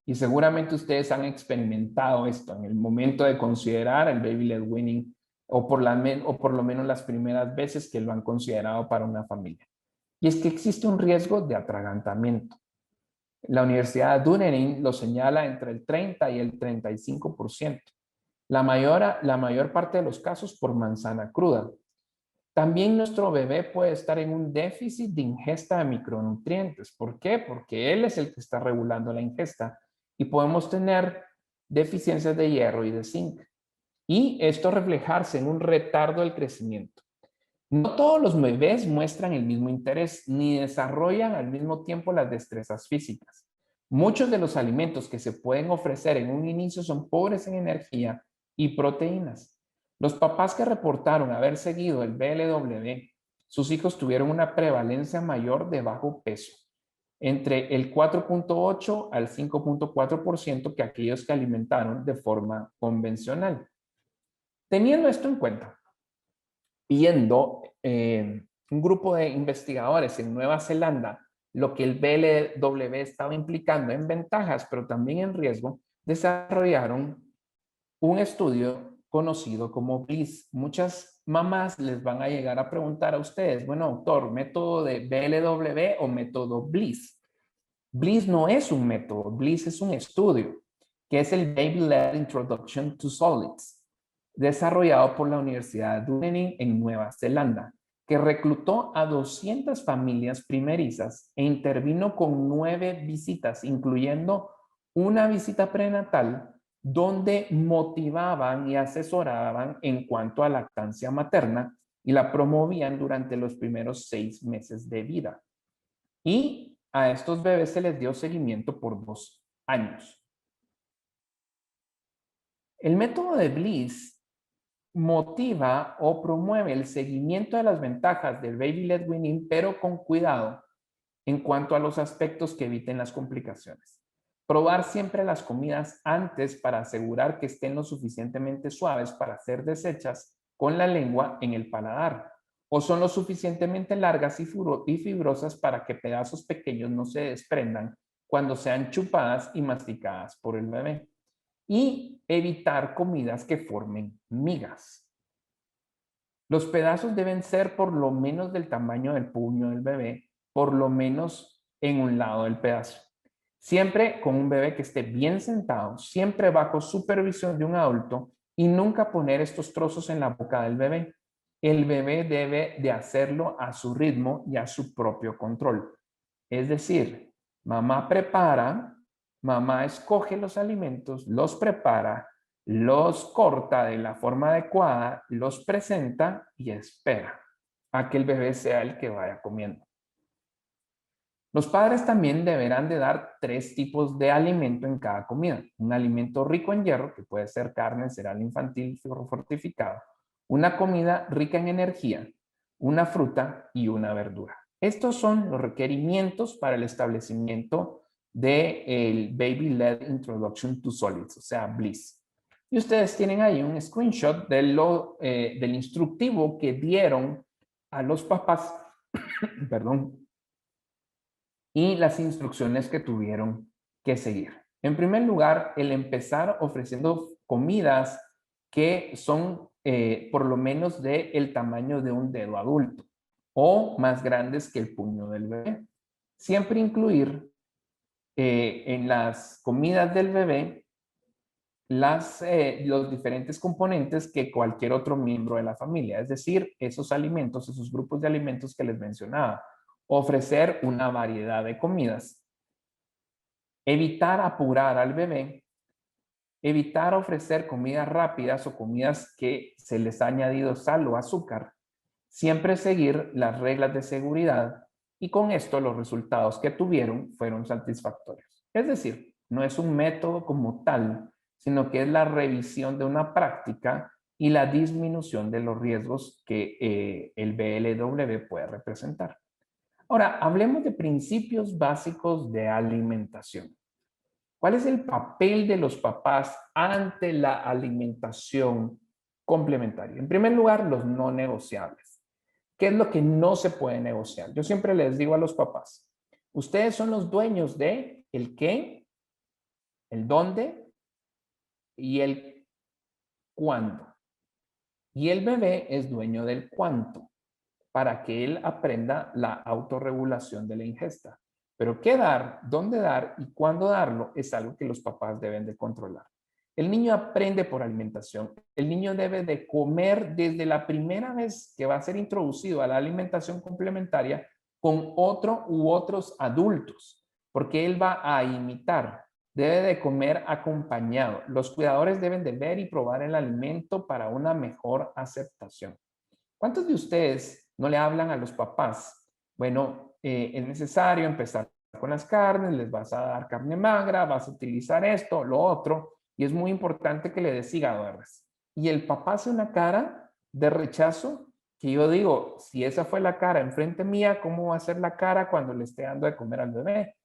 Y seguramente ustedes han experimentado esto en el momento de considerar el baby led weaning o por lo menos las primeras veces que lo han considerado para una familia. Y es que existe un riesgo de atragantamiento. La Universidad de Dunedin lo señala entre el 30 y el 35%. La mayor parte de los casos por manzana cruda. También nuestro bebé puede estar en un déficit de ingesta de micronutrientes. ¿Por qué? Porque él es el que está regulando la ingesta y podemos tener deficiencias de hierro y de zinc. Y esto reflejarse en un retardo del crecimiento. No todos los bebés muestran el mismo interés ni desarrollan al mismo tiempo las destrezas físicas. Muchos de los alimentos que se pueden ofrecer en un inicio son pobres en energía y proteínas. Los papás que reportaron haber seguido el BLW, sus hijos tuvieron una prevalencia mayor de bajo peso, entre el 4.8 al 5.4% que aquellos que alimentaron de forma convencional. Teniendo esto en cuenta, viendo un grupo de investigadores en Nueva Zelanda lo que el BLW estaba implicando en ventajas, pero también en riesgo, desarrollaron un estudio conocido como BLISS. Muchas mamás les van a llegar a preguntar a ustedes, bueno, doctor, ¿método de BLW o método BLISS? BLISS no es un método, BLISS es un estudio, que es el Baby-Led Introduction to Solids, desarrollado por la Universidad de Dunedin en Nueva Zelanda, que reclutó a 200 familias primerizas e intervino con 9 visitas, incluyendo una visita prenatal, donde motivaban y asesoraban en cuanto a lactancia materna y la promovían durante los primeros 6 meses de vida. Y a estos bebés se les dio seguimiento por 2 años. El método de Bliss motiva o promueve el seguimiento de las ventajas del baby-led weaning, pero con cuidado en cuanto a los aspectos que eviten las complicaciones. Probar siempre las comidas antes para asegurar que estén lo suficientemente suaves para ser deshechas con la lengua en el paladar, o son lo suficientemente largas y fibrosas para que pedazos pequeños no se desprendan cuando sean chupadas y masticadas por el bebé. Y evitar comidas que formen migas. Los pedazos deben ser por lo menos del tamaño del puño del bebé, por lo menos en un lado del pedazo. Siempre con un bebé que esté bien sentado, siempre bajo supervisión de un adulto y nunca poner estos trozos en la boca del bebé. El bebé debe de hacerlo a su ritmo y a su propio control. Es decir, mamá prepara, mamá escoge los alimentos, los prepara, los corta de la forma adecuada, los presenta y espera a que el bebé sea el que vaya comiendo. Los padres también deberán de dar 3 tipos de alimento en cada comida. Un alimento rico en hierro, que puede ser carne, cereal infantil fortificado. Una comida rica en energía, una fruta y una verdura. Estos son los requerimientos para el establecimiento del Baby-Led Introduction to Solids, o sea, BLISS. Y ustedes tienen ahí un screenshot del instructivo que dieron a los papás, perdón, y las instrucciones que tuvieron que seguir. En primer lugar, el empezar ofreciendo comidas que son por lo menos del tamaño de un dedo adulto o más grandes que el puño del bebé. Siempre incluir en las comidas del bebé los diferentes componentes que cualquier otro miembro de la familia, es decir, esos alimentos, esos grupos de alimentos que les mencionaba. Ofrecer una variedad de comidas, evitar apurar al bebé, evitar ofrecer comidas rápidas o comidas que se les ha añadido sal o azúcar, siempre seguir las reglas de seguridad y con esto los resultados que tuvieron fueron satisfactorios. Es decir, no es un método como tal, sino que es la revisión de una práctica y la disminución de los riesgos que el BLW puede representar. Ahora, hablemos de principios básicos de alimentación. ¿Cuál es el papel de los papás ante la alimentación complementaria? En primer lugar, los no negociables. ¿Qué es lo que no se puede negociar? Yo siempre les digo a los papás, ustedes son los dueños de el qué, el dónde y el cuándo. Y el bebé es dueño del cuánto. para que él aprenda la autorregulación de la ingesta. Pero qué dar, dónde dar y cuándo darlo es algo que los papás deben de controlar. El niño aprende por alimentación. El niño debe de comer desde la primera vez que va a ser introducido a la alimentación complementaria con otro u otros adultos, porque él va a imitar. Debe de comer acompañado. Los cuidadores deben de ver y probar el alimento para una mejor aceptación. ¿Cuántos de ustedes no le hablan a los papás? Bueno, es necesario empezar con las carnes, les vas a dar carne magra, vas a utilizar esto, lo otro, y es muy importante que le des hígados. Y el papá hace una cara de rechazo que yo digo, si esa fue la cara enfrente mía, ¿cómo va a ser la cara cuando le esté dando de comer al bebé?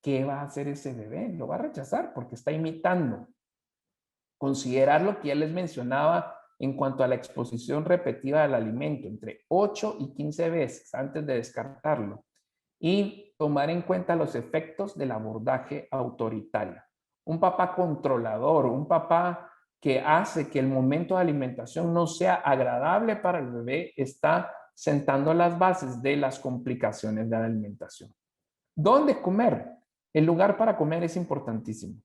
¿Qué va a hacer ese bebé? Lo va a rechazar porque está imitando. Considerar lo que ya les mencionaba en cuanto a la exposición repetida del alimento, entre 8 y 15 veces antes de descartarlo. Y tomar en cuenta los efectos del abordaje autoritario. Un papá controlador, un papá que hace que el momento de alimentación no sea agradable para el bebé, está sentando las bases de las complicaciones de la alimentación. ¿Dónde comer? El lugar para comer es importantísimo.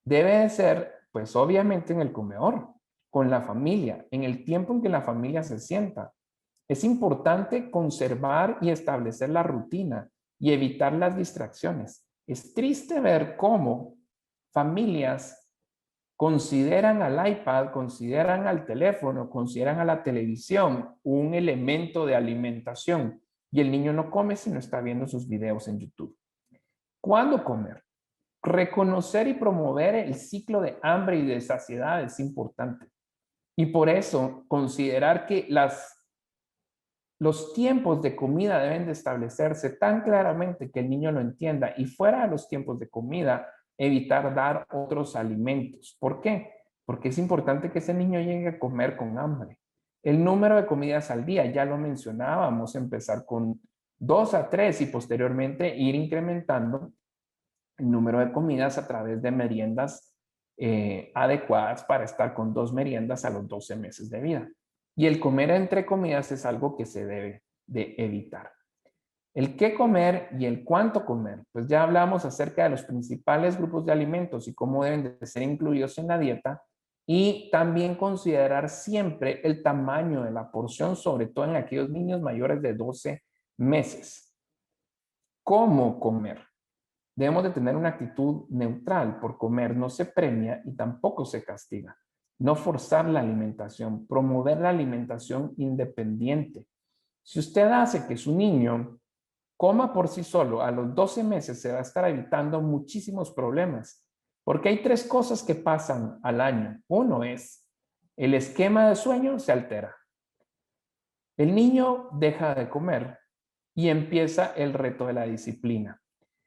Debe de ser, pues obviamente en el comedor, con la familia, en el tiempo en que la familia se sienta. Es importante conservar y establecer la rutina y evitar las distracciones. Es triste ver cómo familias consideran al iPad, consideran al teléfono, consideran a la televisión un elemento de alimentación y el niño no come si no está viendo sus videos en YouTube. ¿Cuándo comer? Reconocer y promover el ciclo de hambre y de saciedad es importante. Y por eso considerar que los tiempos de comida deben de establecerse tan claramente que el niño lo entienda y fuera de los tiempos de comida, evitar dar otros alimentos. ¿Por qué? Porque es importante que ese niño llegue a comer con hambre. El número de comidas al día, ya lo mencionábamos, empezar con 2 a 3 y posteriormente ir incrementando el número de comidas a través de meriendas adecuadas para estar con 2 meriendas a los 12 meses de vida. Y el comer entre comidas es algo que se debe de evitar. El qué comer y el cuánto comer, pues ya hablamos acerca de los principales grupos de alimentos y cómo deben de ser incluidos en la dieta y también considerar siempre el tamaño de la porción, sobre todo en aquellos niños mayores de 12 meses. ¿Cómo comer? Debemos de tener una actitud neutral. Por comer no se premia y tampoco se castiga. No forzar la alimentación, promover la alimentación independiente. Si usted hace que su niño coma por sí solo, a los 12 meses se va a estar evitando muchísimos problemas. Porque hay 3 cosas que pasan al año. Uno es, el esquema de sueño se altera. El niño deja de comer y empieza el reto de la disciplina.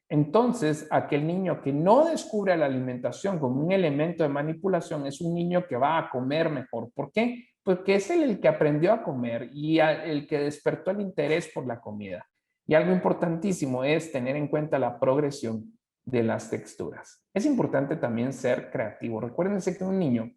Entonces, aquel niño que no descubre la alimentación como un elemento de manipulación es un niño que va a comer mejor. ¿Por qué? Porque es el que aprendió a comer y el que despertó el interés por la comida. Y algo importantísimo es tener en cuenta la progresión de las texturas. Es importante también ser creativo. Recuérdense que un niño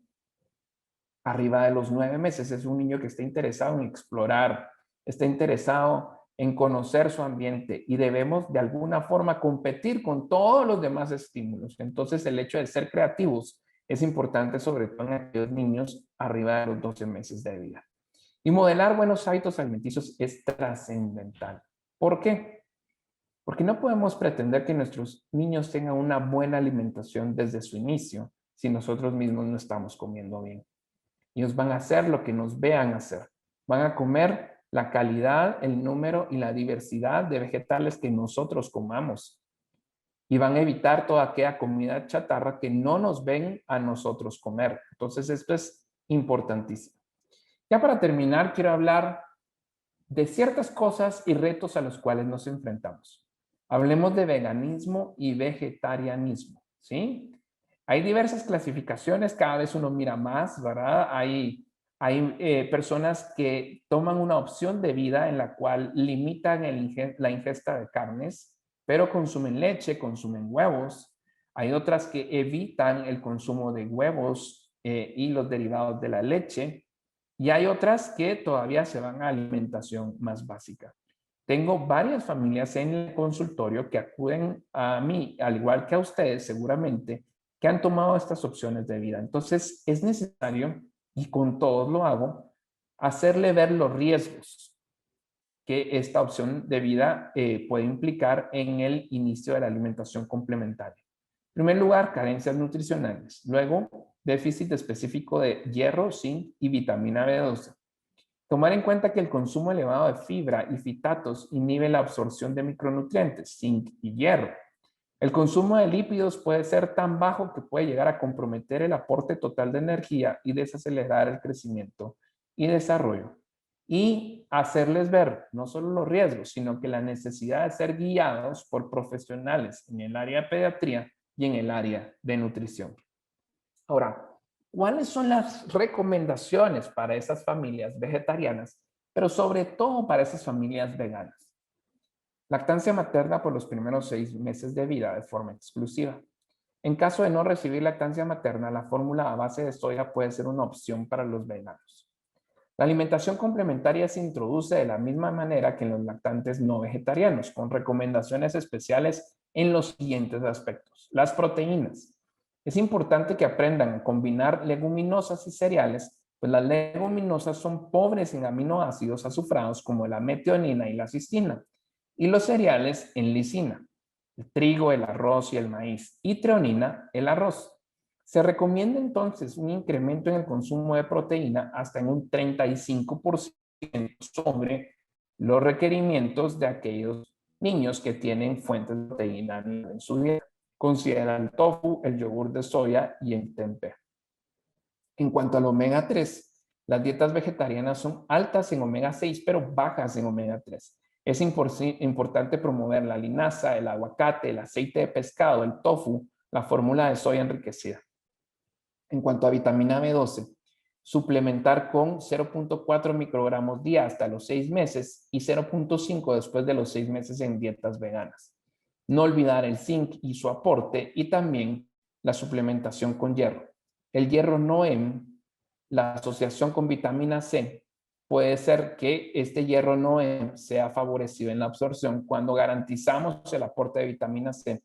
arriba de los 9 meses es un niño que está interesado en explorar, está interesado en conocer su ambiente y debemos de alguna forma competir con todos los demás estímulos. Entonces el hecho de ser creativos es importante sobre todo en aquellos niños arriba de los 12 meses de vida. Y modelar buenos hábitos alimenticios es trascendental. ¿Por qué? Porque no podemos pretender que nuestros niños tengan una buena alimentación desde su inicio si nosotros mismos no estamos comiendo bien. Ellos van a hacer lo que nos vean hacer. Van a comer la calidad, el número y la diversidad de vegetales que nosotros comamos. Y van a evitar toda aquella comida chatarra que no nos ven a nosotros comer. Entonces, esto es importantísimo. Ya para terminar, quiero hablar de ciertas cosas y retos a los cuales nos enfrentamos. Hablemos de veganismo y vegetarianismo, ¿sí? Hay diversas clasificaciones, cada vez uno mira más, ¿verdad? Hay personas que toman una opción de vida en la cual limitan la ingesta de carnes, pero consumen leche, consumen huevos. Hay otras que evitan el consumo de huevos y los derivados de la leche. Y hay otras que todavía se van a alimentación más básica. Tengo varias familias en el consultorio que acuden a mí, al igual que a ustedes seguramente, que han tomado estas opciones de vida. Entonces es necesario, y con todos lo hago, hacerle ver los riesgos que esta opción de vida puede implicar en el inicio de la alimentación complementaria. En primer lugar, carencias nutricionales. Luego, déficit específico de hierro, zinc y vitamina B12. Tomar en cuenta que el consumo elevado de fibra y fitatos inhibe la absorción de micronutrientes, zinc y hierro. El consumo de lípidos puede ser tan bajo que puede llegar a comprometer el aporte total de energía y desacelerar el crecimiento y desarrollo. Y hacerles ver no solo los riesgos, sino que la necesidad de ser guiados por profesionales en el área de pediatría y en el área de nutrición. Ahora, ¿cuáles son las recomendaciones para esas familias vegetarianas, pero sobre todo para esas familias veganas? Lactancia materna por los primeros 6 meses de vida de forma exclusiva. En caso de no recibir lactancia materna, la fórmula a base de soya puede ser una opción para los veganos. La alimentación complementaria se introduce de la misma manera que en los lactantes no vegetarianos, con recomendaciones especiales en los siguientes aspectos. Las proteínas. Es importante que aprendan a combinar leguminosas y cereales, pues las leguminosas son pobres en aminoácidos azufrados como la metionina y la cistina, y los cereales en lisina, el trigo, el arroz y el maíz, y treonina, el arroz. Se recomienda entonces un incremento en el consumo de proteína hasta en un 35% sobre los requerimientos de aquellos niños que tienen fuentes de proteína en su dieta. Considera el tofu, el yogur de soya y el tempeh. En cuanto al omega 3, las dietas vegetarianas son altas en omega 6, pero bajas en omega 3. Es importante promover la linaza, el aguacate, el aceite de pescado, el tofu, la fórmula de soya enriquecida. En cuanto a vitamina B12, suplementar con 0.4 microgramos día hasta los 6 meses y 0.5 después de los 6 meses en dietas veganas. No olvidar el zinc y su aporte y también la suplementación con hierro. El hierro NOEM, la asociación con vitamina C, puede ser que este hierro NOEM sea favorecido en la absorción cuando garantizamos el aporte de vitamina C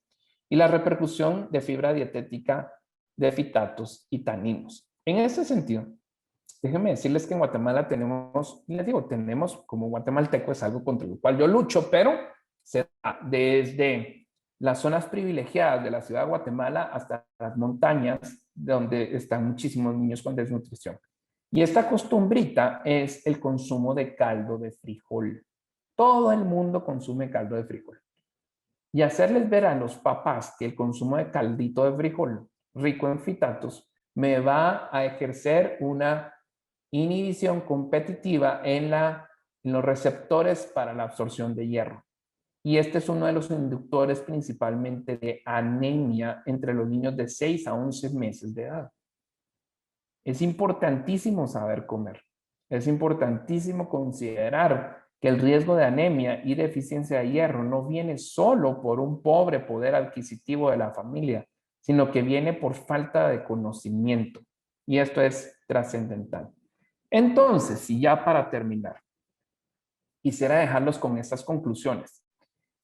y la repercusión de fibra dietética de fitatos y taninos. En ese sentido, déjenme decirles que en Guatemala tenemos, les digo, tenemos como guatemalteco, es algo contra lo cual yo lucho, pero se da desde las zonas privilegiadas de la ciudad de Guatemala hasta las montañas, donde están muchísimos niños con desnutrición. Y esta costumbrita es el consumo de caldo de frijol. Todo el mundo consume caldo de frijol. Y hacerles ver a los papás que el consumo de caldito de frijol rico en fitatos me va a ejercer una inhibición competitiva en los receptores para la absorción de hierro. Y este es uno de los inductores principalmente de anemia entre los niños de 6 a 11 meses de edad. Es importantísimo saber comer. Es importantísimo considerar que el riesgo de anemia y deficiencia de hierro no viene solo por un pobre poder adquisitivo de la familia, sino que viene por falta de conocimiento. Y esto es trascendental. Entonces, y ya para terminar, quisiera dejarlos con estas conclusiones.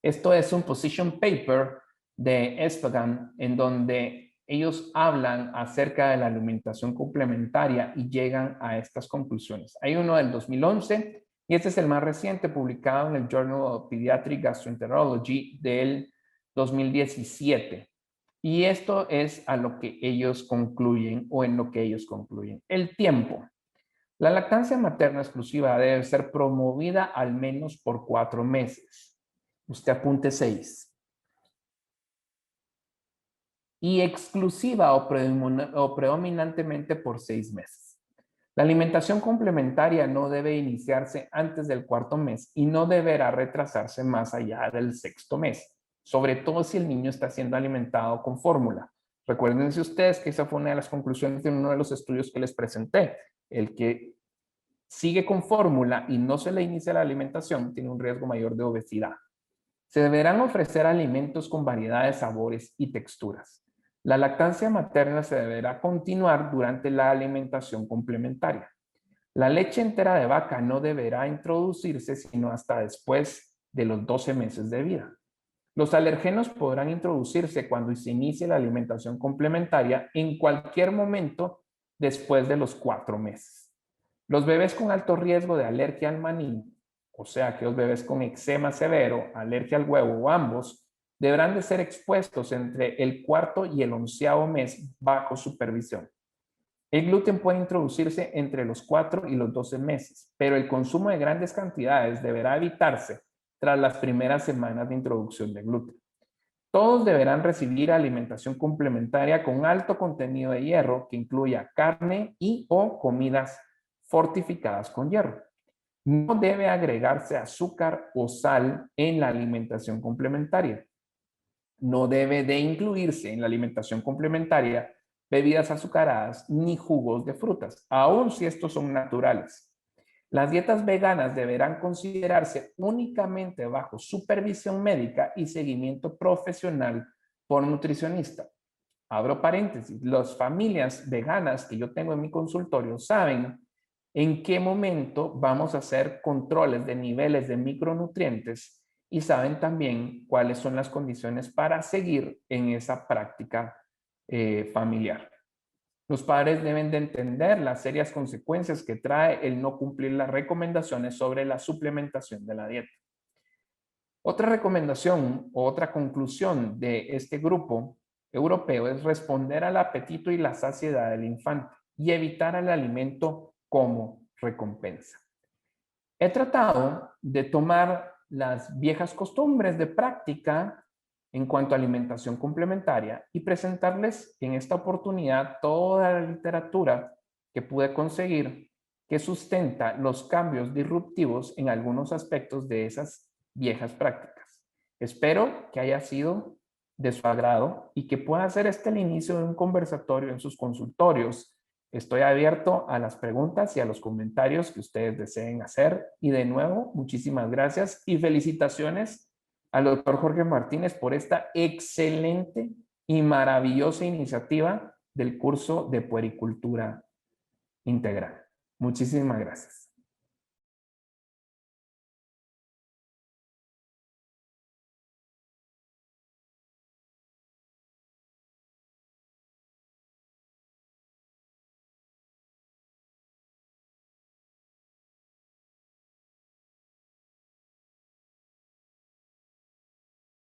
Esto es un position paper de Espegan en donde ellos hablan acerca de la alimentación complementaria y llegan a estas conclusiones. Hay uno del 2011 y este es el más reciente publicado en el Journal of Pediatric Gastroenterology del 2017. Y esto es a lo que ellos concluyen o en lo que ellos concluyen. El tiempo. La lactancia materna exclusiva debe ser promovida al menos por 4 meses. Usted apunte 6. Y exclusiva o predominantemente por 6 meses. La alimentación complementaria no debe iniciarse antes del 4.º mes y no deberá retrasarse más allá del 6.º mes, sobre todo si el niño está siendo alimentado con fórmula. Recuérdense ustedes que esa fue una de las conclusiones de uno de los estudios que les presenté. El que sigue con fórmula y no se le inicia la alimentación tiene un riesgo mayor de obesidad. Se deberán ofrecer alimentos con variedad de sabores y texturas. La lactancia materna se deberá continuar durante la alimentación complementaria. La leche entera de vaca no deberá introducirse sino hasta después de los 12 meses de vida. Los alergenos podrán introducirse cuando se inicie la alimentación complementaria en cualquier momento después de los 4 meses. Los bebés con alto riesgo de alergia al maní, o sea, aquellos bebés con eczema severo, alergia al huevo o ambos, deberán de ser expuestos entre el cuarto y el 11º mes bajo supervisión. El gluten puede introducirse entre los 4 y los 12 meses, pero el consumo de grandes cantidades deberá evitarse tras las primeras semanas de introducción de gluten. Todos deberán recibir alimentación complementaria con alto contenido de hierro que incluya carne y o comidas fortificadas con hierro. No debe agregarse azúcar o sal en la alimentación complementaria. No debe de incluirse en la alimentación complementaria bebidas azucaradas ni jugos de frutas, aun si estos son naturales. Las dietas veganas deberán considerarse únicamente bajo supervisión médica y seguimiento profesional por nutricionista. Abro paréntesis, las familias veganas que yo tengo en mi consultorio saben en qué momento vamos a hacer controles de niveles de micronutrientes y saben también cuáles son las condiciones para seguir en esa práctica familiar. Los padres deben de entender las serias consecuencias que trae el no cumplir las recomendaciones sobre la suplementación de la dieta. Otra recomendación o otra conclusión de este grupo europeo es responder al apetito y la saciedad del infante y evitar el alimento como recompensa. He tratado de tomar las viejas costumbres de práctica en cuanto a alimentación complementaria y presentarles en esta oportunidad toda la literatura que pude conseguir que sustenta los cambios disruptivos en algunos aspectos de esas viejas prácticas. Espero que haya sido de su agrado y que pueda ser este el inicio de un conversatorio en sus consultorios. Estoy abierto a las preguntas y a los comentarios que ustedes deseen hacer. Y de nuevo, muchísimas gracias y felicitaciones al doctor Jorge Martínez por esta excelente y maravillosa iniciativa del curso de puericultura integral. Muchísimas gracias.